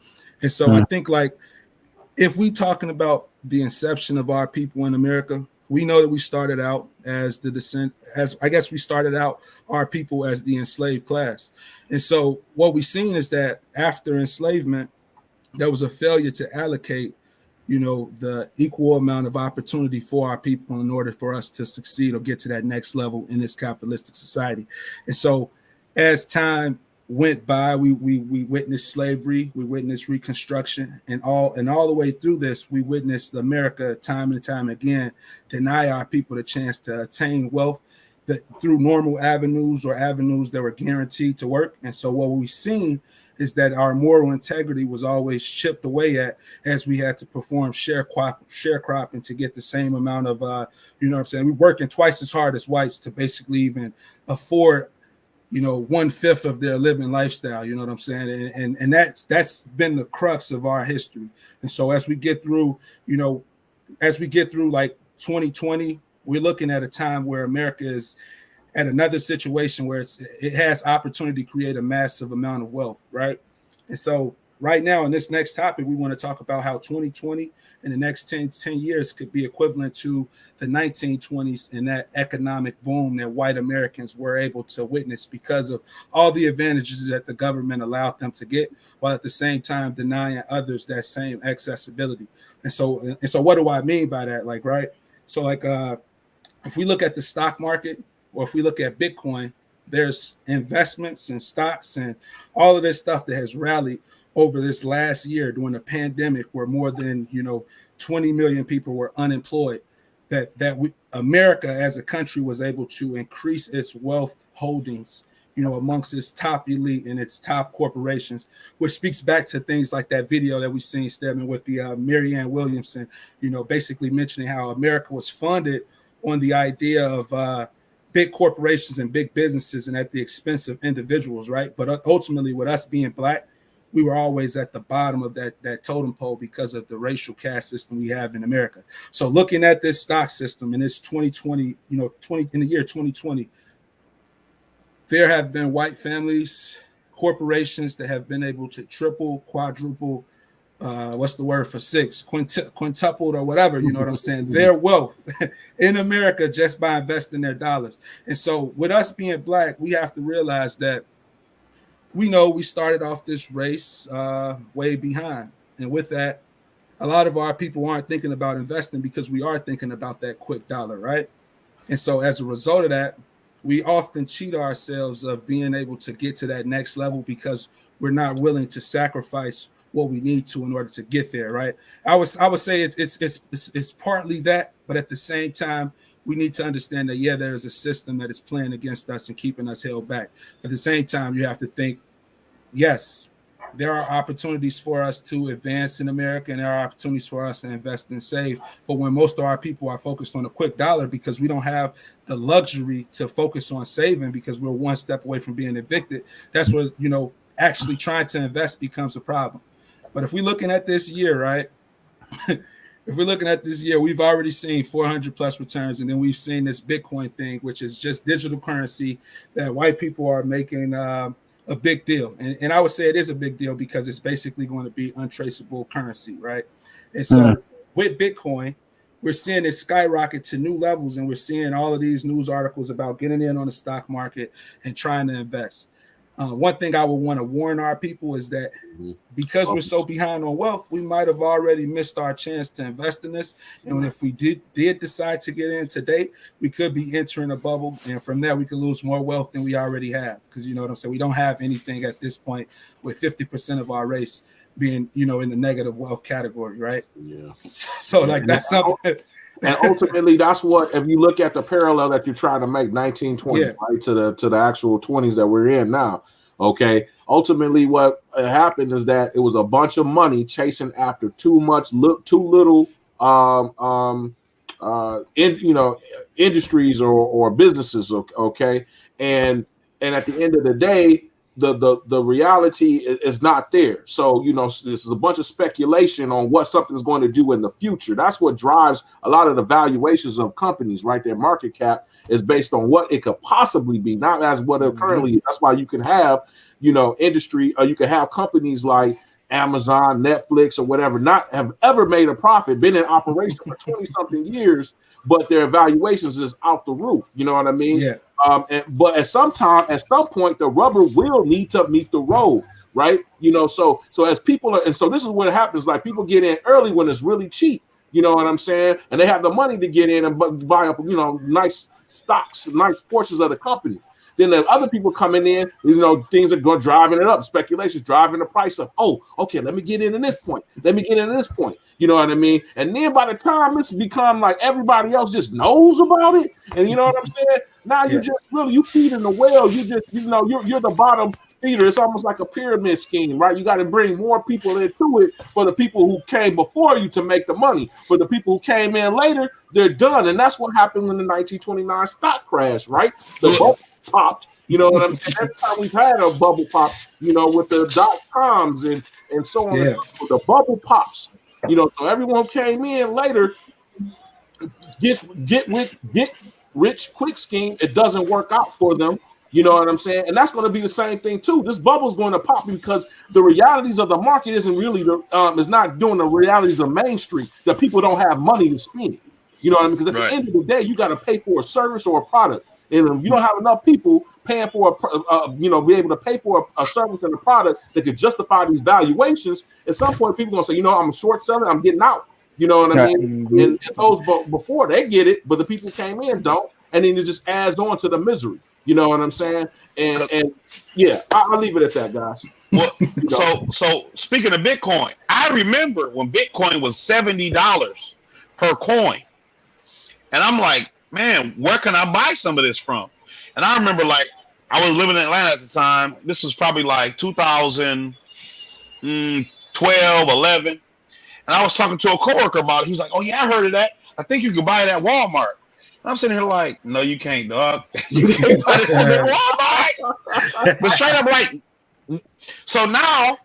And so I think, like, if we talking about the inception of our people in America, we know that we started out as we started out our people as the enslaved class. And so what we've seen is that after enslavement, there was a failure to allocate, the equal amount of opportunity for our people in order for us to succeed or get to that next level in this capitalistic society. And so as time went by, we witnessed slavery, we witnessed Reconstruction, and all the way through this, we witnessed America time and time again deny our people the chance to attain wealth through normal avenues or avenues that were guaranteed to work. And so what we've seen is that our moral integrity was always chipped away at as we had to perform sharecropping to get the same amount of, we're working twice as hard as whites to basically even afford 1/5 of their living lifestyle, you know what I'm saying? And that's been the crux of our history. And so as we get through like 2020, we're looking at a time where America is at another situation where it has opportunity to create a massive amount of wealth, right? And so right now in this next topic, we want to talk about how 2020 and the next 10 years could be equivalent to the 1920s and that economic boom that white Americans were able to witness because of all the advantages that the government allowed them to get, while at the same time denying others that same accessibility. And so what do I mean by that? Like, right? So like if we look at the stock market, or if we look at Bitcoin, there's investments and stocks and all of this stuff that has rallied over this last year during the pandemic, where more than 20 million people were unemployed. America as a country was able to increase its wealth holdings, amongst its top elite and its top corporations, which speaks back to things like that video that we seen, Stedman, with the Marianne Williamson, basically mentioning how America was funded on the idea of big corporations and big businesses and at the expense of individuals, right? But ultimately, with us being Black, we were always at the bottom of that totem pole because of the racial caste system we have in America. So looking at this stock system in this 2020, in the year 2020, there have been white families, corporations that have been able to triple, quadruple, what's the word for six, quintupled or whatever, you know what I'm saying, their wealth in America just by investing their dollars. And so with us being Black, we have to realize that we know we started off this race way behind. And with that, a lot of our people aren't thinking about investing because we are thinking about that quick dollar, right? And so as a result of that, we often cheat ourselves of being able to get to that next level because we're not willing to sacrifice what we need to in order to get there, right? I would say it's partly that, but at the same time, we need to understand that, there is a system that is playing against us and keeping us held back. At the same time, you have to think, yes, there are opportunities for us to advance in America, and there are opportunities for us to invest and save. But when most of our people are focused on a quick dollar because we don't have the luxury to focus on saving because we're one step away from being evicted, that's where, actually trying to invest becomes a problem. But if we're looking at this year, right? If we're looking at this year, we've already seen 400 plus returns, and then we've seen this Bitcoin thing, which is just digital currency that white people are making a big deal. And I would say it is a big deal because it's basically going to be untraceable currency, right? And so with Bitcoin, we're seeing it skyrocket to new levels, and we're seeing all of these news articles about getting in on the stock market and trying to invest. One thing I would want to warn our people is that because we're so behind on wealth, we might have already missed our chance to invest in this. And if we did decide to get in today, we could be entering a bubble. And from there, we could lose more wealth than we already have. Because you know what I'm saying? We don't have anything at this point with 50% of our race being, in the negative wealth category, right? Yeah. So like that's something. And ultimately, that's what, if you look at the parallel that you're trying to make, 1920, right, to the actual 20s that we're in now. Okay. Ultimately, what happened is that it was a bunch of money chasing after too little industries or businesses. Okay. And at the end of the day, the reality is not there. So, this is a bunch of speculation on what something's going to do in the future. That's what drives a lot of the valuations of companies, right? Their market cap is based on what it could possibly be, not as what it currently is. That's why you can have, industry, or you can have companies like Amazon, Netflix, or whatever, not have ever made a profit, been in operation for 20 something years, but their valuations is out the roof. You know what I mean? Yeah. But at some point, the rubber will need to meet the road, right? So as people and so this is what happens. Like, people get in early when it's really cheap. You know what I'm saying? And they have the money to get in and buy up, nice stocks, nice portions of the company. Then the other people coming in, things are going driving it up. Speculation's driving the price up. Oh, okay, let me get in this point. Let me get in this point. You know what I mean? And then by the time it's become like everybody else just knows about it, and you know what I'm saying? Now you just you feeding the whale. You just you're the bottom feeder. It's almost like a pyramid scheme, right? You got to bring more people into it for the people who came before you to make the money. For the people who came in later, they're done. And that's what happened in the 1929 stock crash, right? The bubble popped. You know what I mean? Every time we've had a bubble pop, with the .coms and so on and so forth, the bubble pops. So everyone came in later, get rich quick scheme. It doesn't work out for them. You know what I'm saying? And that's going to be the same thing too. This bubble is going to pop because the realities of the market isn't really is not doing the realities of Main Street, that people don't have money to spend. You know what I mean? Because at the end of the day, you got to pay for a service or a product, and if you don't have enough people paying for be able to pay for a service and a product that could justify these valuations, at some point people are going to say, I'm a short seller, I'm getting out. You know what I mean? And those before they get it, but the people came in don't, and then it just adds on to the misery. You know what I'm saying? And yeah, I'll leave it at that, guys. Well, so speaking of Bitcoin, I remember when Bitcoin was $70 per coin, and I'm like, man, where can I buy some of this from? And I remember, like, I was living in Atlanta at the time. This was probably like 2012, 11. And I was talking to a coworker about it. He was like, oh, yeah, I heard of that. I think you could buy it at Walmart. And I'm sitting here like, no, you can't, dog. You can't buy this at Walmart. But straight up, like, so now,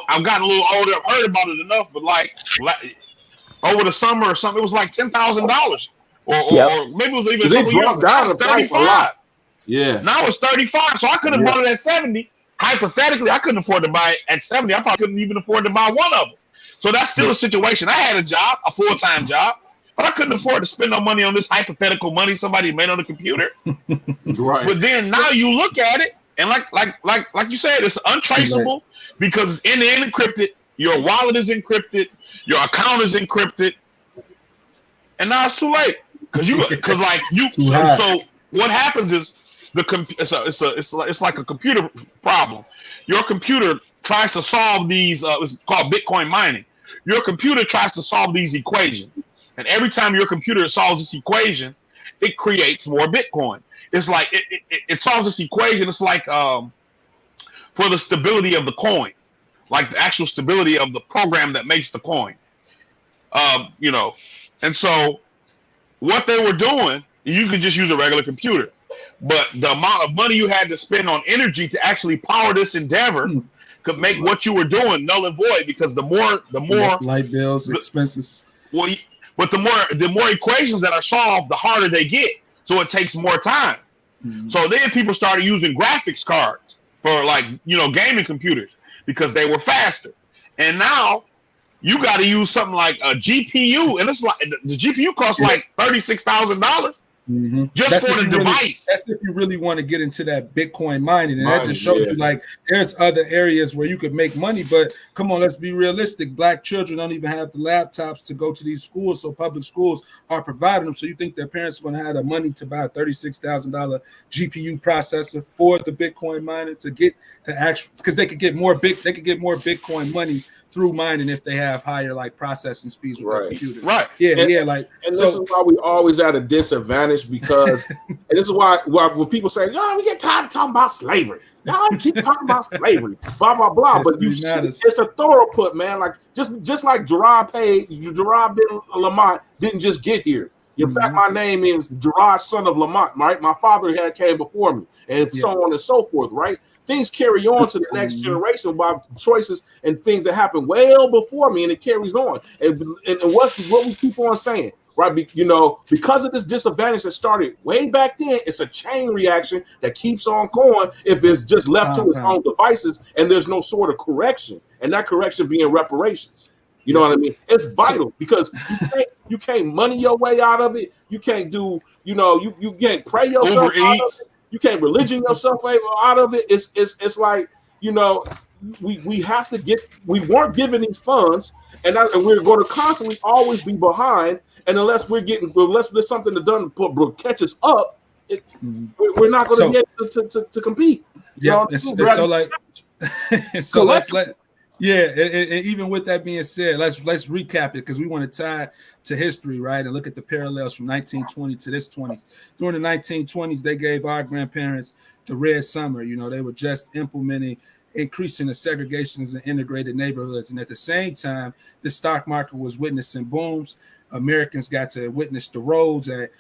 I've gotten a little older. I've heard about it enough. But like over the summer or something, it was like $10,000. Or maybe it was even it dropped down the price a lot. Yeah. Now it's 35. So I could have bought it at 70. Hypothetically, I couldn't afford to buy it at 70. I probably couldn't even afford to buy one of them. So that's still a situation. I had a job, a full-time job, but I couldn't afford to spend no money on this hypothetical money somebody made on the computer. Right. But then now you look at it, and like you said, it's untraceable because it's end-to-end encrypted. Your wallet is encrypted. Your account is encrypted. And now it's too late. So what happens is it's like a computer problem. Your computer tries to solve these. It's called Bitcoin mining. Your computer tries to solve these equations, and every time your computer solves this equation, it creates more Bitcoin. It's like it solves this equation. It's like for the stability of the coin, like the actual stability of the program that makes the coin. And so what they were doing, you could just use a regular computer. But the amount of money you had to spend on energy to actually power this endeavor could make what you were doing null and void, because the more light bills, expenses. Well, but the more equations that are solved, the harder they get. So it takes more time. Mm-hmm. So then people started using graphics cards for gaming computers because they were faster. And now you got to use something like a GPU, and it's like the GPU costs like $36,000 just for the device. That's if you really want to get into that Bitcoin mining, and that just shows you like there's other areas where you could make money. But come on, let's be realistic. Black children don't even have the laptops to go to these schools, so public schools are providing them. So you think their parents are going to have the money to buy a $36,000 GPU processor for the Bitcoin mining to get the actual? Because they could get more Bitcoin money through mining if they have higher processing speeds with their computers. Right. And this is why we always at a disadvantage, because and this is why when people say, we get tired of talking about slavery. Y'all keep talking about slavery, blah blah blah. But it's a thorough put, man. Like just like Gerard bin Lamont didn't just get here. In fact, my name is Gerard, son of Lamont, right? My father came before me, and so on and so forth, right? Things carry on to the next generation by choices and things that happened well before me, and it carries on. And what we keep on saying, right? Because of this disadvantage that started way back then, it's a chain reaction that keeps on going if it's just left to its own devices and there's no sort of correction, and that correction being reparations. You know what I mean? It's vital because you can't money your way out of it. You can't do, you can't pray yourself out of it. You can't religion yourself out of it. It's like, we have to we weren't given these funds, and we're going to constantly always be behind. And unless there's something to catch us up, we're not going to be able to compete. And even with that being said, let's recap it, because we want to tie it to history, right? And look at the parallels from 1920 to this 20s. During the 1920s, they gave our grandparents the Red Summer. They were just increasing the segregations in integrated neighborhoods. And at the same time, the stock market was witnessing booms. Americans got to witness the roads at,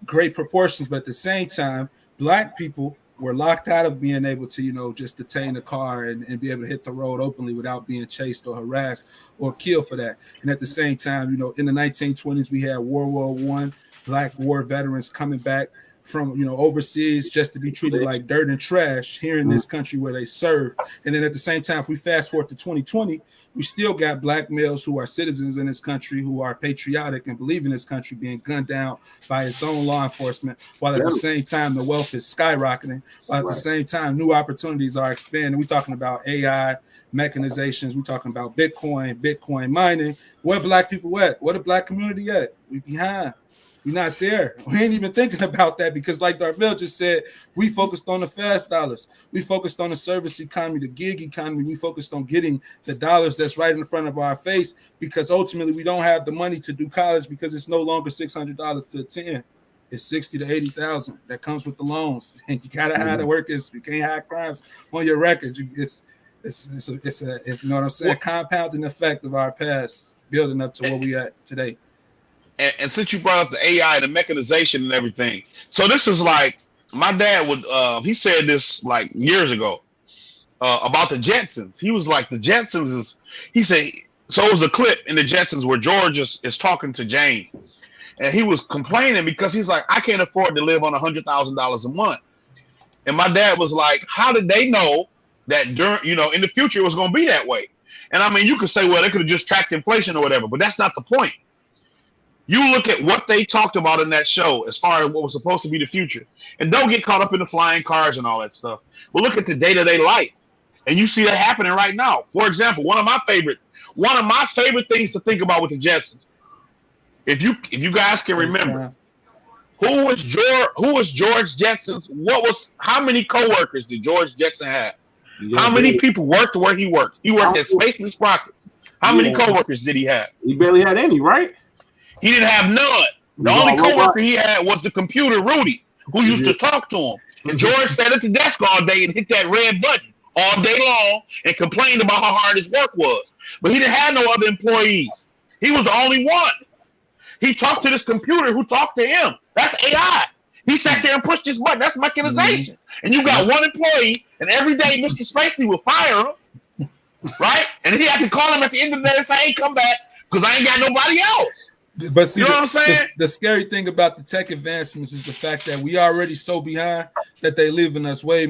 great proportions. But at the same time, Black people were locked out of being able to, just detain a car and be able to hit the road openly without being chased or harassed or killed for that. And at the same time, in the 1920s, we had World War I, Black war veterans coming back from overseas just to be treated like dirt and trash here in this country where they serve. And then at the same time, if we fast forward to 2020, we still got black males who are citizens in this country, who are patriotic and believe in this country, being gunned down by its own law enforcement, while at the same time the wealth is skyrocketing, while at the same time new opportunities are expanding. We're talking about AI, mechanizations, we're talking about Bitcoin mining. Where black people at? Where the black community at? We behind. We're not there. We ain't even thinking about that because, like Darvell just said, we focused on the fast dollars. We focused on the service economy, the gig economy. We focused on getting the dollars that's right in front of our face because ultimately we don't have the money to do college because it's no longer $600 to attend. It's 60 to 80,000 that comes with the loans, and you gotta have the workers. You can't have crimes on your record. It's you know what I'm saying? Compounding effect of our past, building up to where we at today. And since you brought up the AI, the mechanization and everything, so this is like my dad would. He said this like years ago about the Jetsons. He was like, the Jetsons is. He said so. It was a clip in the Jetsons where George is talking to Jane, and he was complaining because he's like, I can't afford to live on $100,000 a month. And my dad was like, how did they know that during in the future it was going to be that way? And I mean, you could say, well, they could have just tracked inflation or whatever, but that's not the point. You look at what they talked about in that show as far as what was supposed to be the future. And don't get caught up in the flying cars and all that stuff. But look at the day-to-day life. And you see that happening right now. For example, one of my favorite things to think about with the Jetsons. If you guys can remember, who was George Jetson's? How many coworkers did George Jetson have? How many people worked where he worked? He worked at Spaceman Sprockets. How many coworkers did he have? He barely had any, right? He didn't have none. The only coworker he had was the computer Rudy, who used to talk to him. And George sat at the desk all day and hit that red button all day long and complained about how hard his work was. But he didn't have no other employees. He was the only one. He talked to this computer who talked to him. That's AI. He sat there and pushed his button. That's mechanization. And you got one employee, and every day Mr. Spacely will fire him, right? And he had to call him at the end of the day and say, hey, come back, because I ain't got nobody else. But see, you know what I'm saying? The scary thing about the tech advancements is the fact that we already so behind that they leaving us way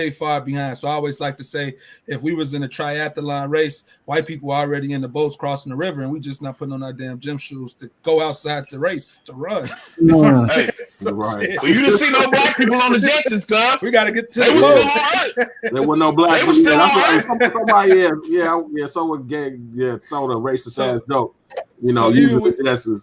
far behind. So I always like to say, if we was in a triathlon race, white people are already in the boats crossing the river, and we just not putting on our damn gym shoes to go outside to race, to run. You know what I'm saying? Right. Well, you didn't see no black people on the Jetsons, cuz. We got to get to the boat. There was no black people. Someone sold a racist ass joke. Even with Jetsons.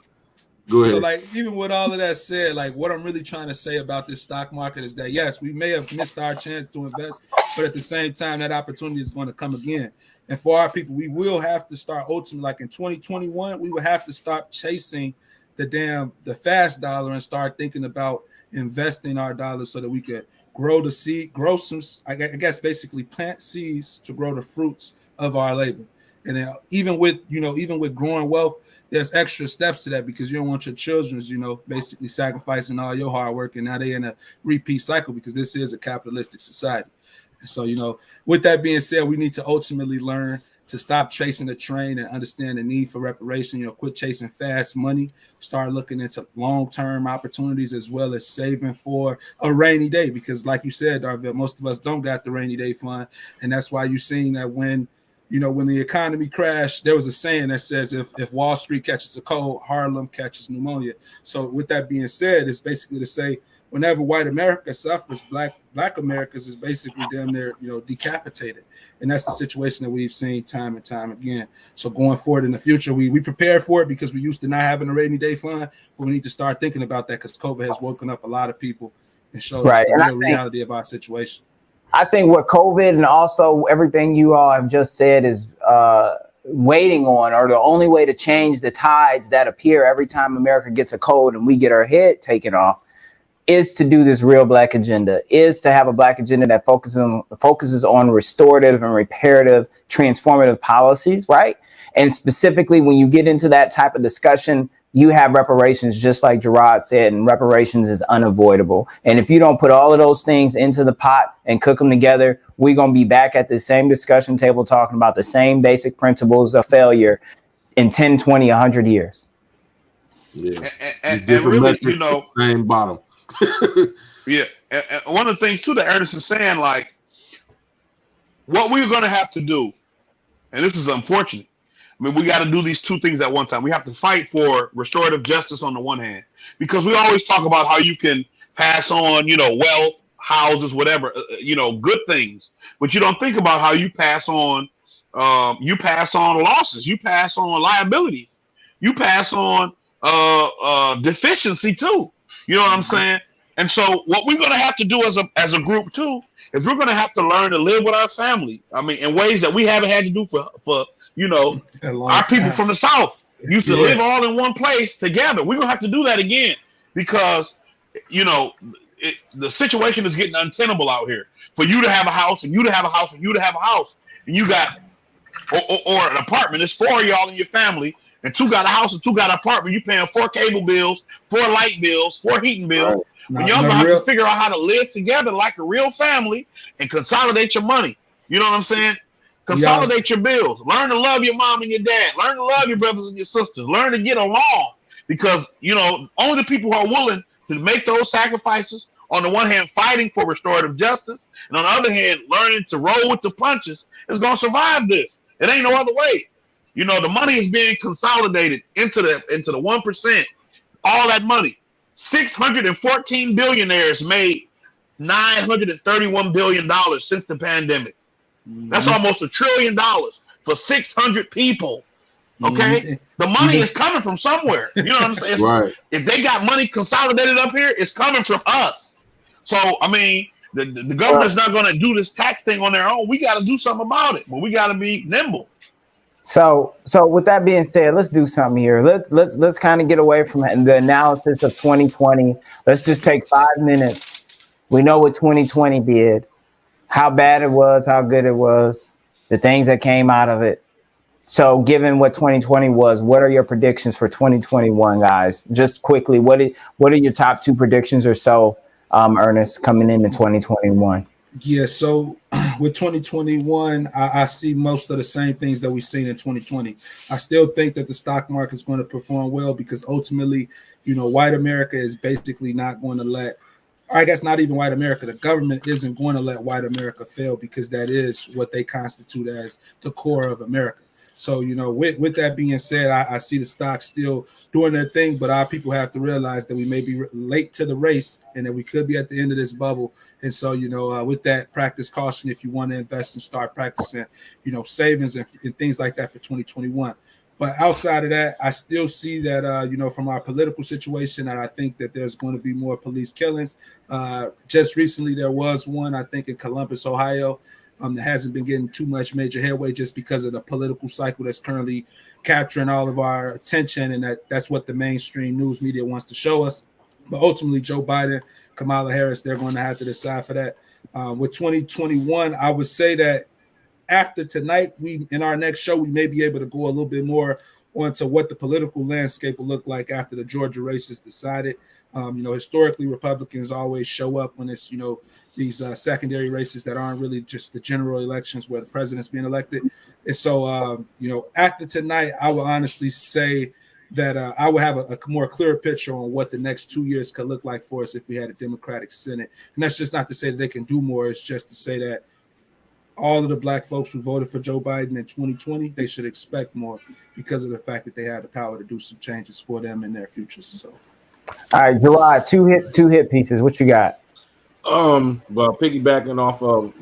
Go ahead. So, like, even with all of that said, like, what I'm really trying to say about this stock market is that, yes, we may have missed our chance to invest, but at the same time, that opportunity is going to come again. And for our people, we will have to start ultimately, like in 2021, we will have to stop chasing the fast dollar and start thinking about investing our dollars so that we could grow some, I guess, basically plant seeds to grow the fruits of our labor. And then even with growing wealth, there's extra steps to that because you don't want your children's, basically sacrificing all your hard work, and now they're in a repeat cycle because this is a capitalistic society. And so, with that being said, we need to ultimately learn to stop chasing the train and understand the need for reparation. Quit chasing fast money, start looking into long-term opportunities as well as saving for a rainy day. Because like you said, Darvell, most of us don't got the rainy day fund. And that's why you're seeing that when the economy crashed, there was a saying that says if Wall Street catches a cold, Harlem catches pneumonia. So with that being said, it's basically to say whenever white America suffers, black Americans is basically damn near decapitated. And that's the situation that we've seen time and time again. So going forward in the future, we prepare for it because we used to not having a rainy day fund, but we need to start thinking about that because COVID has woken up a lot of people and showed us the real reality of our situation. I think what COVID and also everything you all have just said is waiting on, or the only way to change the tides that appear every time America gets a cold and we get our head taken off, is to do this real black agenda, is to have a black agenda that focuses on restorative and reparative, transformative policies, right? And specifically, when you get into that type of discussion, you have reparations, just like Gerard said, and reparations is unavoidable. And if you don't put all of those things into the pot and cook them together, we're going to be back at the same discussion table talking about the same basic principles of failure in 10, 20, 100 years. Yeah. And really, same bottom. Yeah, and one of the things too that Ernest is saying, like, what we're going to have to do, and this is unfortunate. I mean, we got to do these two things at one time. We have to fight for restorative justice on the one hand, because we always talk about how you can pass on, wealth, houses, whatever, good things, but you don't think about how you pass on losses, you pass on liabilities, you pass on deficiency too. You know what I'm saying? And so, what we're going to have to do as a group too is we're going to have to learn to live with our family. I mean, in ways that we haven't had to do for our people from the South used to live all in one place together. We're gonna have to do that again because the situation is getting untenable out here. For you to have a house and you to have a house and you to have a house, and you got or an apartment. It's 4 of y'all in your family, and 2 got a house and 2 got an apartment. You paying 4 cable bills, 4 light bills, 4 heating bills. Right. When y'all gonna have to figure out how to live together like a real family and consolidate your money. You know what I'm saying? Consolidate your bills. Learn to love your mom and your dad. Learn to love your brothers and your sisters. Learn to get along, because only the people who are willing to make those sacrifices, on the one hand fighting for restorative justice, and on the other hand learning to roll with the punches, is going to survive this. It ain't no other way. The money is being consolidated into the 1%. All that money. 614 billionaires made $931 billion since the pandemic. That's almost $1 trillion for 600 people. Okay, the money is coming from somewhere. You know what I'm saying? Right. If they got money consolidated up here, it's coming from us. So I mean, the government's not going to do this tax thing on their own. We got to do something about it, but we got to be nimble. So with that being said, let's do something here. Let's kind of get away from the analysis of 2020. Let's just take 5 minutes. We know what 2020 did, how bad it was, how good it was, the things that came out of it. So given what 2020 was, what are your predictions for 2021, guys? Just quickly, what are your top 2 predictions or so, Ernest, coming into 2021? Yeah, so with 2021, I see most of the same things that we've seen in 2020. I still think that the stock market is going to perform well because ultimately, white America is basically not going to let, I guess not even white America, the government isn't going to let white America fail, because that is what they constitute as the core of America. So, with that being said, I see the stocks still doing their thing, but our people have to realize that we may be late to the race and that we could be at the end of this bubble. And so, with that, practice caution if you want to invest and start practicing, savings and things like that for 2021. But outside of that, I still see that, from our political situation, that I think that there's going to be more police killings. Just recently, there was one, I think, in Columbus, Ohio. That hasn't been getting too much major headway just because of the political cycle that's currently capturing all of our attention, and that's what the mainstream news media wants to show us. But ultimately, Joe Biden, Kamala Harris, they're going to have to decide for that. With 2021, I would say that after tonight, in our next show, we may be able to go a little bit more onto what the political landscape will look like after the Georgia race is decided. Historically, Republicans always show up when it's, these secondary races that aren't really just the general elections where the president's being elected. And so, after tonight, I will honestly say that I will have a more clear picture on what the next 2 years could look like for us if we had a Democratic Senate. And that's just not to say that they can do more. It's just to say that all of the black folks who voted for Joe Biden in 2020, they should expect more because of the fact that they had the power to do some changes for them in their futures. So, all right, July, two hit pieces. What you got? Well, piggybacking off of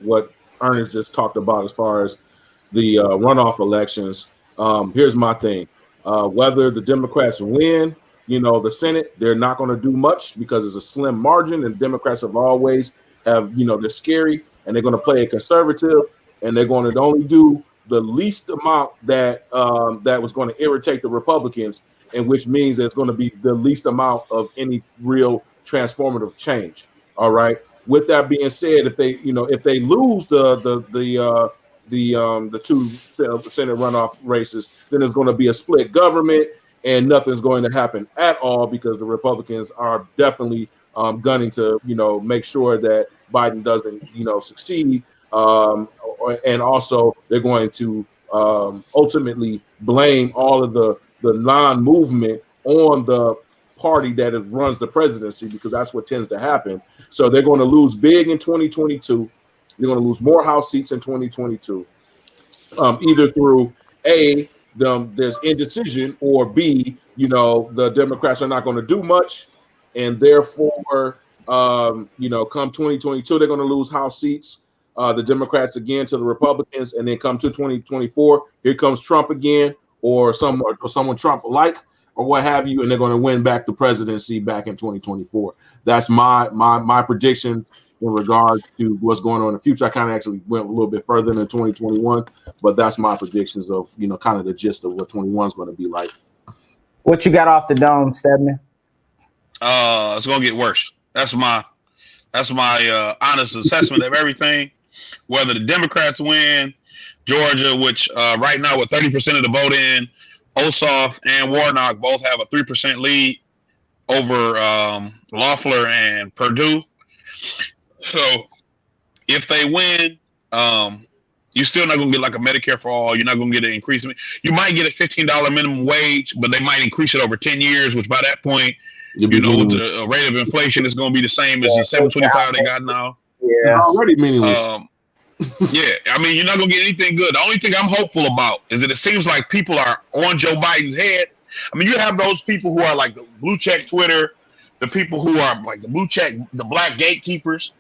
what Ernest just talked about as far as the runoff elections. Here's my thing: whether the Democrats win, the Senate, they're not going to do much because it's a slim margin, and Democrats have always they're scary and they're going to play it conservative, and they're going to only do the least amount that was going to irritate the Republicans, and which means that it's going to be the least amount of any real transformative change. All right. With that being said, if they lose the 2 Senate runoff races, then there's going to be a split government, and nothing's going to happen at all because the Republicans are definitely gunning to make sure that Biden doesn't succeed, and also they're going to ultimately blame all of the non-movement on the party that runs the presidency, because that's what tends to happen. So they're going to lose big in 2022. They're going to lose more House seats in 2022, either through there's indecision, or B, the Democrats are not going to do much, and therefore, come 2022, they're going to lose House seats. The Democrats again to the Republicans, and then come to 2024, here comes Trump again, or someone Trump like, or what have you, and they're going to win back the presidency back in 2024. That's my predictions in regards to what's going on in the future. I kind of actually went a little bit further than 2021, but that's my predictions of kind of the gist of what 21 is going to be like. What you got off the dome, Stedman? It's gonna get worse. That's my honest assessment of everything. Whether the Democrats win Georgia, which right now with 30% of the vote in, Ossoff and Warnock both have a 3% lead over Loeffler and Perdue. So if they win, you're still not going to get like a Medicare for all. You're not going to get an increase. You might get a $15 minimum wage, but they might increase it over 10 years, which by that point, with the rate of inflation, it's going to be the same as the $7.25 they got now. Yeah, already meaningless. Yeah, I mean, you're not going to get anything good. The only thing I'm hopeful about is that it seems like people are on Joe Biden's head. I mean, you have those people who are like the blue check Twitter, the people who are like the blue check, the black gatekeepers,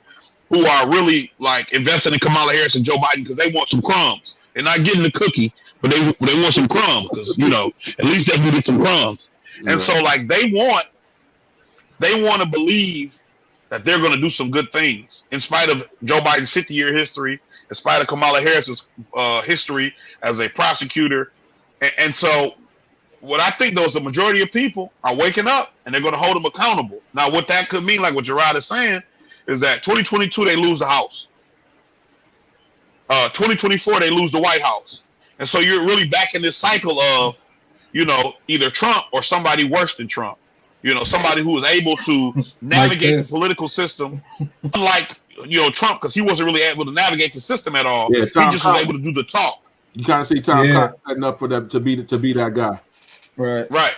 who are really like invested in Kamala Harris and Joe Biden because they want some crumbs. They're not getting the cookie, but they want some crumbs because, at least they can get some crumbs. Yeah. And so like they want to believe that they're going to do some good things in spite of Joe Biden's 50-year history, in spite of Kamala Harris's history as a prosecutor. And so what I think, though, is the majority of people are waking up and they're going to hold them accountable. Now, what that could mean, like what Gerard is saying, is that 2022, they lose the House. 2024, they lose the White House. And so you're really back in this cycle of, either Trump or somebody worse than Trump. Somebody who was able to navigate the political system, unlike, Trump, because he wasn't really able to navigate the system at all. Yeah, he just was able to do the talk. You kind of see Tom Cotton setting up for them to be that guy. Right.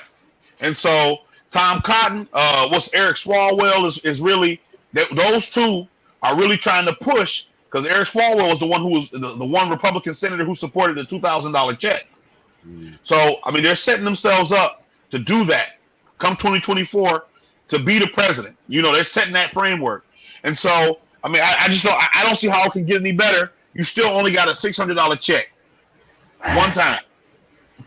And so Tom Cotton, what's Eric Swalwell is really, those two are really trying to push, because Eric Swalwell was the one who was the one Republican senator who supported the $2,000 checks. So, I mean, they're setting themselves up to do that come 2024 to be the president. They're setting that framework. And so, I mean, I don't see how it can get any better. You still only got a $600 check one time.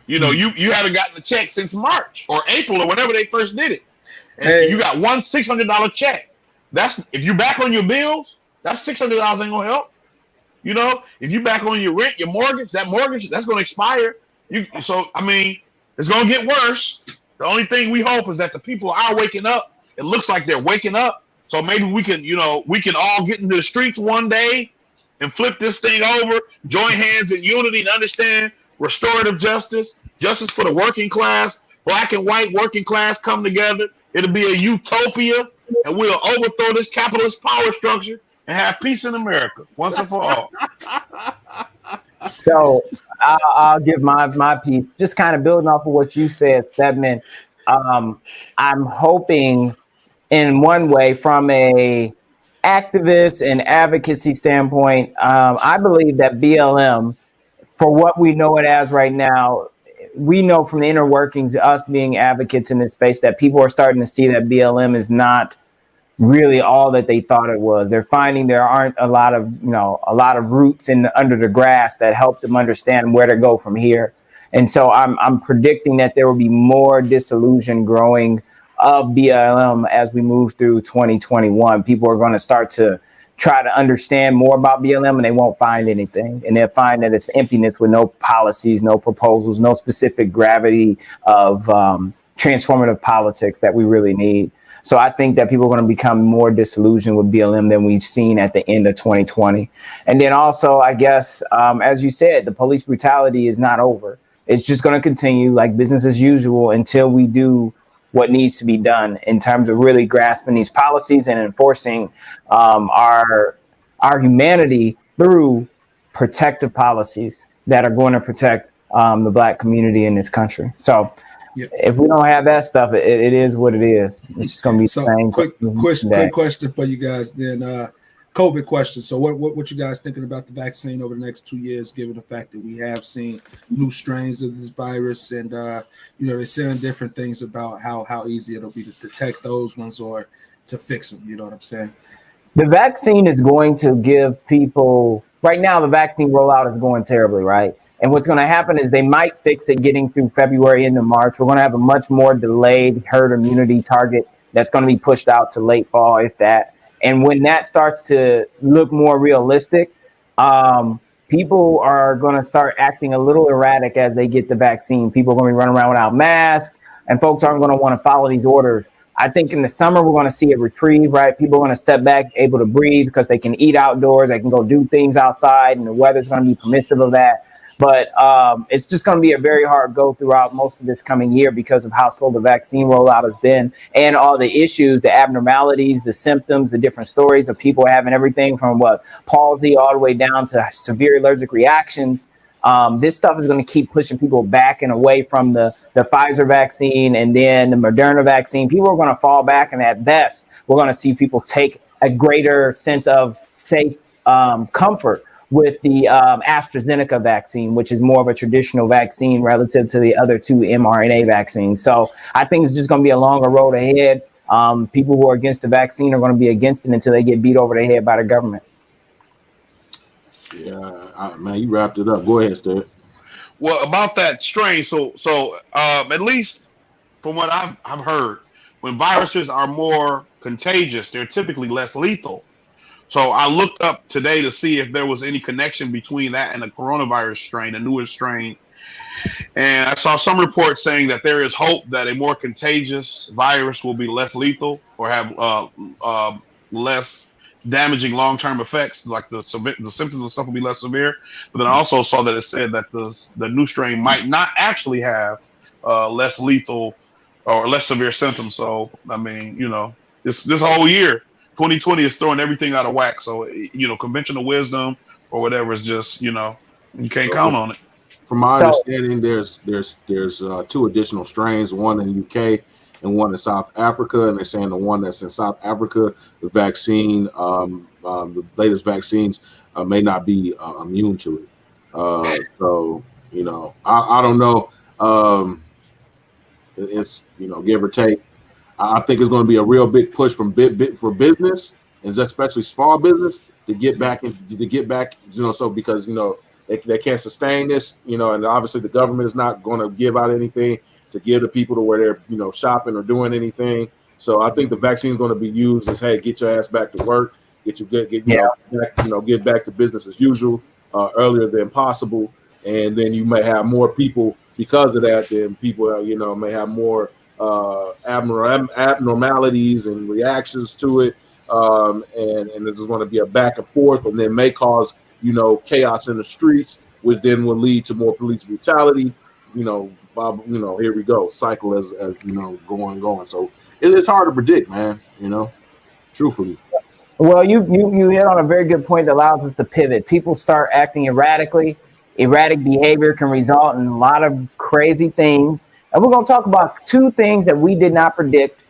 You haven't gotten the check since March or April or whenever they first did it. And you got one $600 check. That's, if you back on your bills, that's $600 ain't gonna help. If you back on your rent, your mortgage, that's gonna expire. So I mean, it's gonna get worse. The only thing we hope is that the people are waking up. It looks like they're waking up. So maybe we can all get into the streets one day and flip this thing over, join hands in unity and understand restorative justice for the working class, black and white working class come together. It'll be a utopia, and we'll overthrow this capitalist power structure and have peace in America once and for all. So I'll give my piece, just kind of building off of what you said, Stedman. I'm hoping in one way from a activist and advocacy standpoint, I believe that BLM, for what we know it as right now, we know from the inner workings, us being advocates in this space, that people are starting to see that BLM is not really all that they thought it was. They're finding there aren't a lot of roots under the grass that help them understand where to go from here. And so I'm predicting that there will be more disillusion growing of BLM as we move through 2021. People are going to start to try to understand more about BLM, and they won't find anything. And they'll find that it's emptiness with no policies, no proposals, no specific gravity of transformative politics that we really need. So I think that people are going to become more disillusioned with BLM than we've seen at the end of 2020. And then also, I guess, as you said, the police brutality is not over. It's just going to continue like business as usual until we do what needs to be done in terms of really grasping these policies and enforcing our humanity through protective policies that are going to protect the Black community in this country. So if we don't have that stuff, it is what it is. It's just going to be So the same. quick question for you guys then. COVID question. So what you guys thinking about the vaccine over the next 2 years, given the fact that we have seen new strains of this virus, and they're saying different things about how easy it'll be to detect those ones or to fix them. You know what I'm saying? The vaccine is going to give people, right now the vaccine rollout is going terribly, right? And what's going to happen is they might fix it getting through February into March. We're going to have a much more delayed herd immunity target that's going to be pushed out to late fall, if that. And when that starts to look more realistic, people are going to start acting a little erratic as they get the vaccine. People are going to be running around without masks, and folks aren't going to want to follow these orders. I think in the summer, we're going to see a reprieve, right? People are going to step back, able to breathe because they can eat outdoors. They can go do things outside, and the weather's going to be permissive of that. But it's just going to be a very hard go throughout most of this coming year because of how slow the vaccine rollout has been, and all the issues, the abnormalities, the symptoms, the different stories of people having everything from palsy all the way down to severe allergic reactions. This stuff is going to keep pushing people back and away from the Pfizer vaccine and then the Moderna vaccine. People are going to fall back, and at best, we're going to see people take a greater sense of safe comfort with the AstraZeneca vaccine, which is more of a traditional vaccine relative to the other two mRNA vaccines. So I think it's just going to be a longer road ahead. People who are against the vaccine are going to be against it until they get beat over the head by the government. Yeah, man, you wrapped it up. Go ahead, Steve. Well, about that strain, so at least from what I've heard, when viruses are more contagious, they're typically less lethal. So I looked up today to see if there was any connection between that and the coronavirus strain, the newest strain. And I saw some reports saying that there is hope that a more contagious virus will be less lethal or have less damaging long-term effects, like the symptoms and stuff will be less severe. But then I also saw that it said that the new strain might not actually have less lethal or less severe symptoms. So, I mean, this whole year, 2020 is throwing everything out of whack. So, conventional wisdom or whatever is just, you can't count on it. From my understanding, there's two additional strains, one in the UK and one in South Africa. And they're saying the one that's in South Africa, the vaccine, the latest vaccines may not be immune to it. So, I don't know. It's, give or take. I think it's going to be a real big push from for business, and especially small business, to get back, so because they can't sustain this, and obviously the government is not going to give out anything to give to people to where they're shopping or doing anything. So I think the vaccine is going to be used as, hey, get your ass back to work, get back to business as usual earlier than possible, and then you may have more people because of that. Then people may have more abnormalities and reactions to it, and this is going to be a back and forth, and then may cause chaos in the streets, which then will lead to more police brutality. Here we go, cycle as going. So it's hard to predict, man. Truthfully. Well, you hit on a very good point that allows us to pivot. People start acting erratically. Erratic behavior can result in a lot of crazy things. And we're going to talk about two things that we did not predict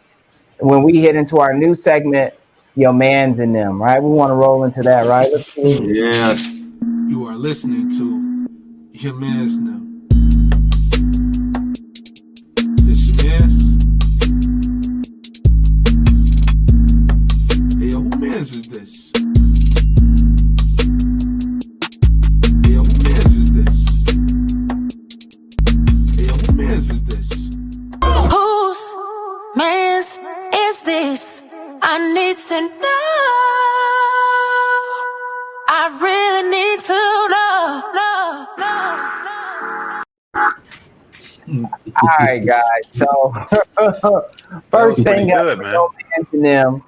when we hit into our new segment, Your Mans in Them, right? We want to roll into that, right? Let's see. Yeah. You are listening to Your Mans in Them. This your mans? Hey, yo, who mans is this? Hey, yo, who mans is this? Hey, yo, who mans is this? Whose mans is this? I need to know. I really need to know. All right, guys. So first thing good, man. Your Mans in Them.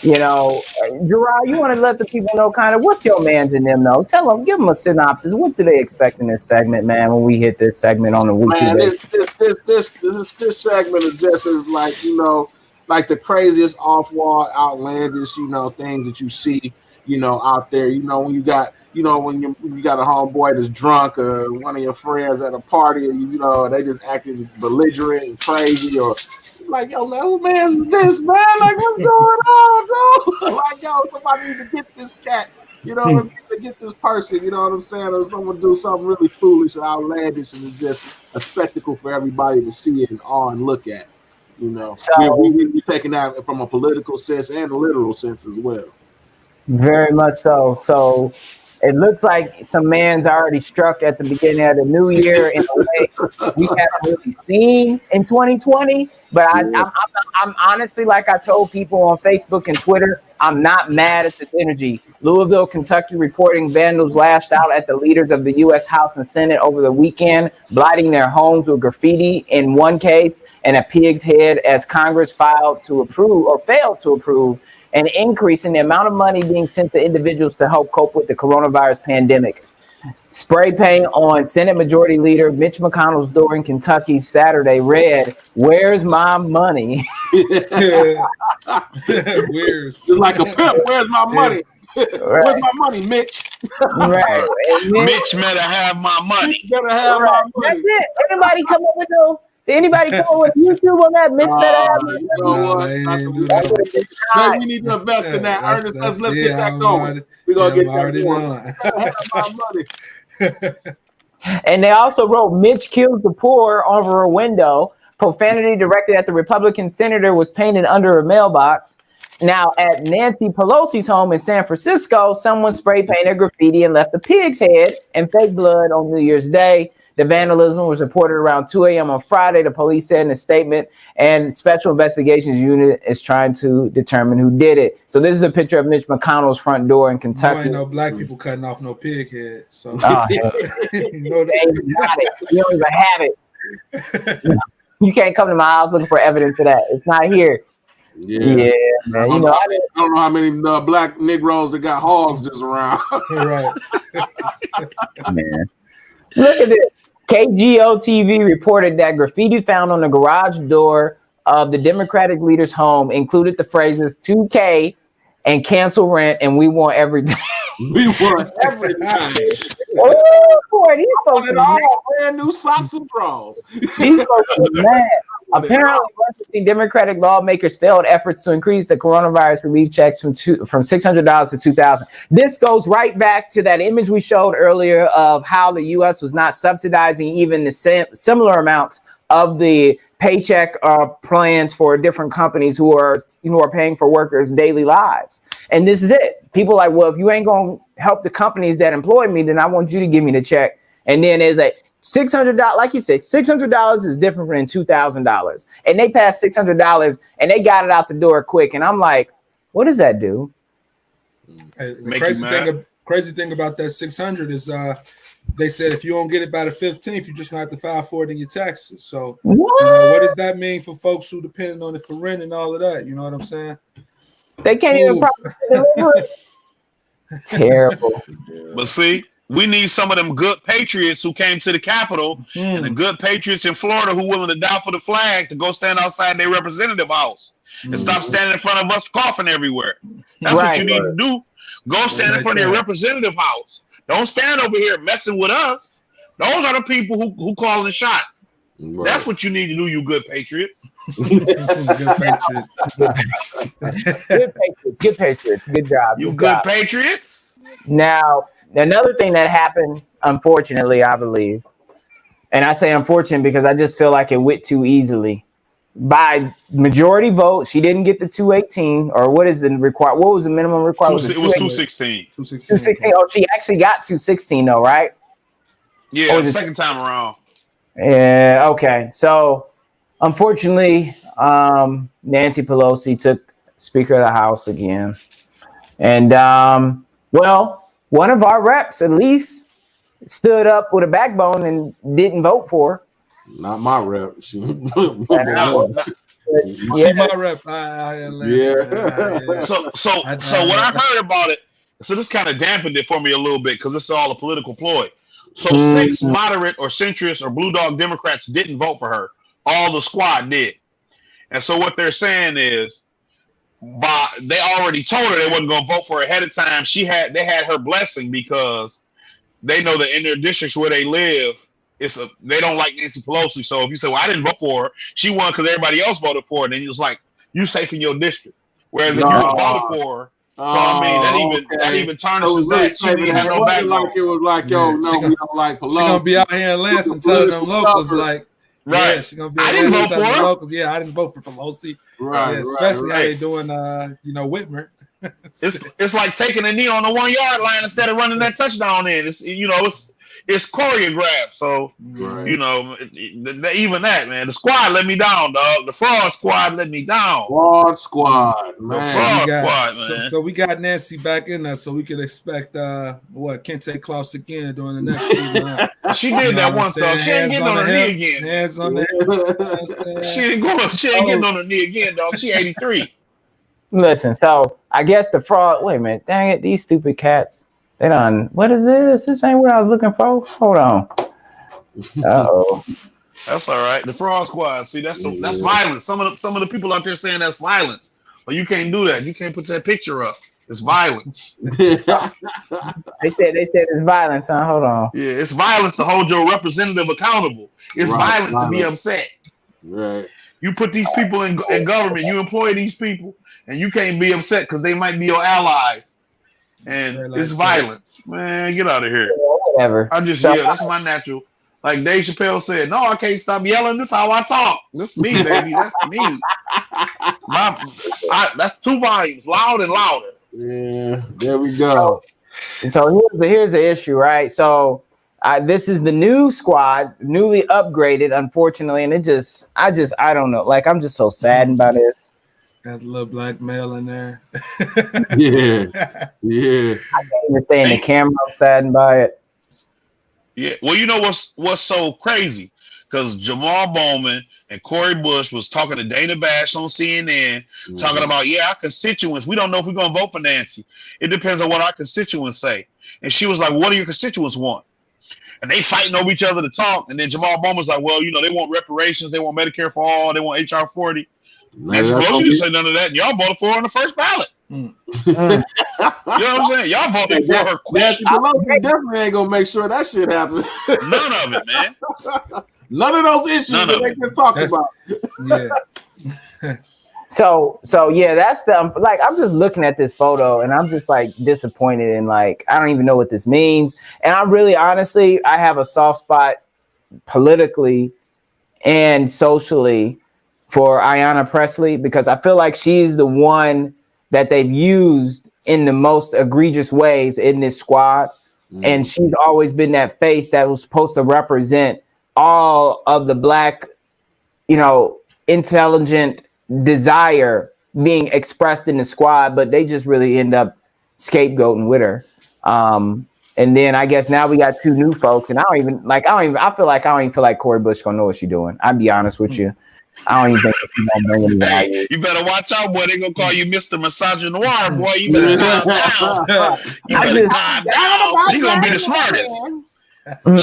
Gerard, you want to let the people know kind of what's Your Mans in Them, though? Tell them, give them a synopsis. What do they expect in this segment, man, when we hit this segment on the weekly basis? This segment is just as like the craziest off-wall, outlandish, things that you see, out there. When you got you know, when you got a homeboy that's drunk or one of your friends at a party, you know, they just acting belligerent and crazy, or like, yo, man, who man is this, man? Like, what's going on, dude? Like, yo, somebody need to get this cat. You know what I mean? To get this person, you know what I'm saying? Or someone do something really foolish or outlandish, and it's just a spectacle for everybody to see it and awe and look at. You know, So we're taking that from a political sense and a literal sense as well. very much so. So it looks like some man's already struck at the beginning of the new year in a way we haven't really seen in 2020. But I'm honestly, like I told people on Facebook and Twitter, I'm not mad at this energy. Louisville, Kentucky, reporting vandals lashed out at the leaders of the U.S. House and Senate over the weekend, blighting their homes with graffiti in one case and a pig's head, as Congress failed to approve an increase in the amount of money being sent to individuals to help cope with the coronavirus pandemic. Spray paint on Senate Majority Leader Mitch McConnell's door in Kentucky Saturday read, "Where's my money?" Where's? Just like a pimp. Where's my money? Where's my money, Mitch? Right. Mitch better have my money. Mitch better have my money. That's it. Anybody come up with YouTube on that? Mitch better have my money. You know what? Maybe we need to invest in that. Ernest, let's get that going. We're going to get that going. Have my money. And they also wrote, "Mitch kills the poor" over a window. Profanity directed at the Republican senator was painted under a mailbox. Now, at Nancy Pelosi's home in San Francisco, someone spray painted graffiti and left a pig's head and fake blood on New Year's Day. The vandalism was reported around 2 a.m. on Friday, the police said in a statement, and Special Investigations Unit is trying to determine who did it. So this is a picture of Mitch McConnell's front door in Kentucky. Ain't no black people cutting off no pig head. So you don't even have it. You can't come to my house looking for evidence of that. It's not here. Yeah, man. I don't know how many black Negroes that got hogs just around. Right. Man. Look at this. KGO TV reported that graffiti found on the garage door of the Democratic leader's home included the phrases 2K and cancel rent and we want everything. We want everything. Oh boy, these folks are all brand new socks and drawers. These folks are mad. Apparently, Washington Democratic lawmakers failed efforts to increase the coronavirus relief checks from $600 to $2,000. This goes right back to that image we showed earlier of how the U.S. was not subsidizing even the similar amounts of the paycheck plans for different companies who are paying for workers' daily lives. And this is it. People are like, well, if you ain't going to help the companies that employ me, then I want you to give me the check. And then there's a $600, like you said, $600 is different than $2,000. And they passed $600 and they got it out the door quick. And I'm like, what does that do? Hey, the crazy thing about that 600 is they said if you don't get it by the 15th, you're just gonna have to file for it in your taxes. So what does that mean for folks who depend on it for rent and all of that? You know what I'm saying? They can't even deliver it. Terrible. But see, we need some of them good patriots who came to the Capitol and the good patriots in Florida who willing to die for the flag to go stand outside their representative house and stop standing in front of us coughing everywhere. That's what you need to do. Go stand in front of your representative house. Don't stand over here messing with us. Those are the people who calling the shots. Right. That's what you need to do, you good patriots. Good patriots. Good patriots. Good job. You good patriots. Now, another thing that happened, unfortunately, I believe, and I say unfortunate because I just feel like it went too easily. By majority vote, she didn't get the 218, or what is the required? What was the minimum requirement? It was 216. 216. Oh, she actually got 216 though, right? Yeah, the second time around. Yeah. Okay. So, unfortunately, Nancy Pelosi took Speaker of the House again, and well, one of our reps at least stood up with a backbone and didn't vote for her. Not my rep. She my rep. So what I heard about it, so this kind of dampened it for me a little bit because it's all a political ploy. So 6 moderate or centrist or blue dog Democrats didn't vote for her. All the squad did. And so what they're saying is they already told her they wasn't going to vote for her ahead of time. They had her blessing because they know that in their districts where they live, they don't like Nancy Pelosi. So if you say, well, I didn't vote for her, she won because everybody else voted for her, then he was like, you safe in your district. Whereas if you would have voted for her, so I mean that even tarnishes that. She didn't have no backbone. It was like, yo, no, we don't like Pelosi. She's gonna be out here in Lansing telling them locals like, right. Yeah, she's gonna be. I didn't vote for her. Locals. Yeah, I didn't vote for Pelosi. Right, yeah, especially how they doing, Whitmer. it's like taking a knee on the 1 yard line instead of running that touchdown in. It's choreographed. So even that, man, the squad let me down, dog. The fraud squad let me down. Fraud squad, man. Man. So we got Nancy back in there, so we could expect Kente Klaus again during the next season. She did that once, dog. She ain't getting on her knee again. Hands on the She ain't getting on her knee again, dog. She 83. Listen, so I guess the fraud. Wait a minute, dang it! These stupid cats. They done. What is this? This ain't what I was looking for. Hold on. Uh-oh. That's all right. The fraud squad. See, that's violence. Some of the people out there saying that's violence. But you can't do that. You can't put that picture up. It's violence. They said it's violence, huh? Hold on. Yeah, it's violence to hold your representative accountable. It's violence to be upset. Right. You put these people in government. You employ these people, and you can't be upset because they might be your allies. And it's violence, man. Get out of here. Whatever. That's my natural. Like Dave Chappelle said, no, I can't stop yelling. This is how I talk. This is me, baby. That's me. That's 2 volumes, loud and louder. Yeah, there we go. So here's the issue, right? So this is the new squad, newly upgraded, unfortunately, and I don't know. Like, I'm just so saddened by this. Got a little black male in there. Yeah. I can't even stay in the camera. I'm saddened by it. Yeah. Well, you know what's so crazy? Because Jamal Bowman and Corey Bush was talking to Dana Bash on CNN, talking about, our constituents. We don't know if we're going to vote for Nancy. It depends on what our constituents say. And she was like, what do your constituents want? And they fighting over each other to talk. And then Jamal Bowman's like, well, they want reparations. They want Medicare for all. They want HR 40. Nancy Pelosi didn't say none of that. And y'all voted for her on the first ballot. You know what I'm saying? Y'all voted for her quick. Nancy Pelosi definitely ain't gonna make sure that shit happens. None of it, man. None of those issues that they just talked about. Yeah. So yeah, that's I'm just looking at this photo and I'm just like disappointed and like I don't even know what this means. And I really honestly I have a soft spot politically and socially for Ayanna Pressley because I feel like she's the one that they've used in the most egregious ways in this squad. And she's always been that face that was supposed to represent all of the black, intelligent desire being expressed in the squad, but they just really end up scapegoating with her. And then I guess now we got 2 new folks and I feel like I don't even feel like Corey Bush gonna know what she's doing. I'd be honest with you. I don't even think she's gonna bring any value. You better watch out, boy. They're gonna call you Mr. Misogynoir, boy. You better calm down. You better calm down. She's gonna be the smartest.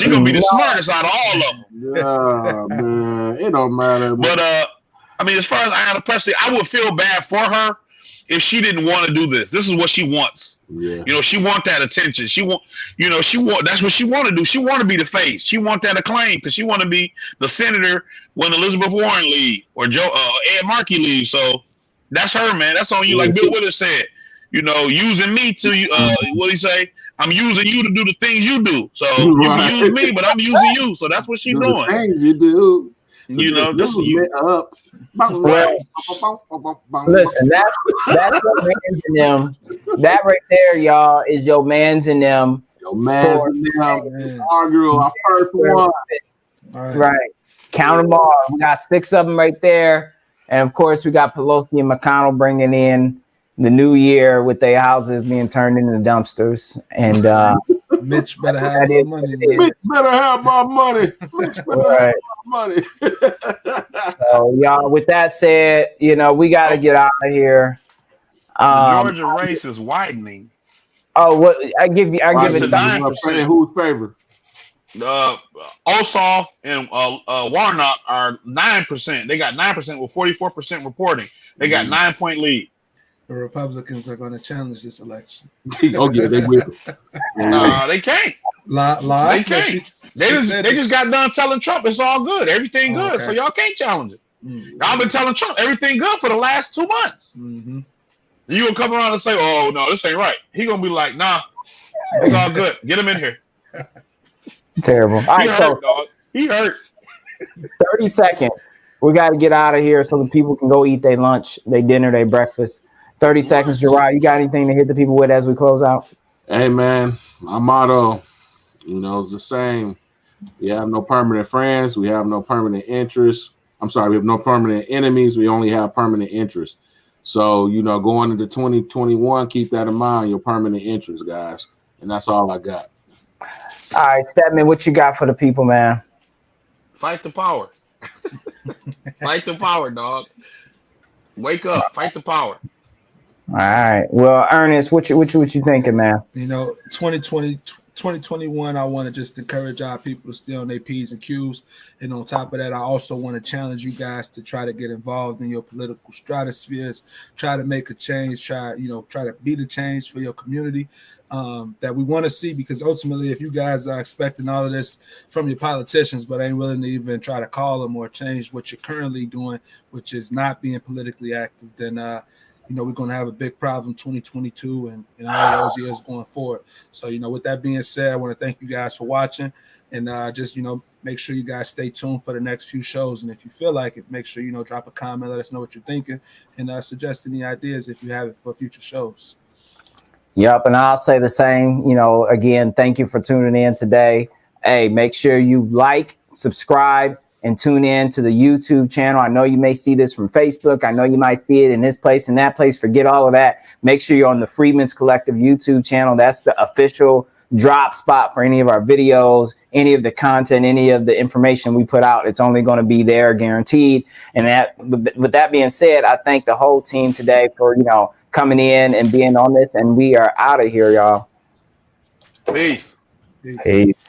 She's gonna be the smartest out of all of them. Yeah, man. It don't matter. But as far as Ayanna Pressley, I would feel bad for her if she didn't want to do this. This is what she wants. Yeah. She want that attention. She want that's what she want to do. She want to be the face. She want that acclaim because she want to be the senator when Elizabeth Warren leave or Ed Markey leave. So that's her, man. That's on you. Like Bill Withers said, using me to what he say? I'm using you to do the things you do. So you can use me, but I'm using you. So that's what she's doing. The things you do. This is you. Up. Listen, that's your mans in them. That right there, y'all, is your mans in them. Your mans in them. Our girl, our first one. Right. Count them all. We got 6 of them right there. And of course, we got Pelosi and McConnell bringing in the new year with their houses being turned into dumpsters. And Mitch better have more money. Mitch better have my money. Mitch better have my money. So, y'all, with that said, we got to get out of here. The Georgia race is widening. Oh, what I give it 9%. Who's favorite? Ossoff and Warnock are 9%. They got 9% with 44% reporting. They got 9-point lead. The Republicans are going to challenge this election. Oh yeah, they will. Nah, they can't. Live? They can't. They just got done telling Trump it's all good, everything good. okay. So y'all can't challenge it. Y'all been telling Trump everything good for the last 2 months. Mm-hmm. You gonna come around and say, "Oh no, this ain't right." He gonna be like, "Nah, it's all good. Get him in here." Terrible. All He right, hurt, dog. He hurt. 30 seconds. We got to get out of here so the people can go eat their lunch, their dinner, their breakfast. 30 seconds, Gerard. You got anything to hit the people with as we close out? Hey man, my motto, is the same. We have no permanent friends. We have no permanent interests. I'm sorry, we have no permanent enemies. We only have permanent interests. So, going into 2021, keep that in mind, your permanent interests, guys. And that's all I got. All right, Stedman, what you got for the people, man? Fight the power. Fight the power, dog. Wake up. Fight the power. All right. Well, Ernest, what you thinking, man? 2021, I want to just encourage our people to stay on their P's and Q's. And on top of that, I also want to challenge you guys to try to get involved in your political stratospheres, try to make a change, try to be the change for your community that we want to see, because ultimately, if you guys are expecting all of this from your politicians, but ain't willing to even try to call them or change what you're currently doing, which is not being politically active, then we're going to have a big problem 2022 and all those years going forward. So, with that being said, I want to thank you guys for watching, and just, make sure you guys stay tuned for the next few shows. And if you feel like it, make sure, drop a comment, let us know what you're thinking, and suggest any ideas if you have it for future shows. Yep. And I'll say the same, again, thank you for tuning in today. Hey, make sure you like, subscribe, and tune in to the YouTube channel. I know you may see this from Facebook. I know you might see it in this place and that place. Forget all of that. Make sure you're on the Freedmen's Collective YouTube channel. That's the official drop spot for any of our videos, any of the content, any of the information we put out. It's only going to be there, guaranteed. And with that being said, I thank the whole team today for, coming in and being on this. And we are out of here, y'all. Peace. Peace.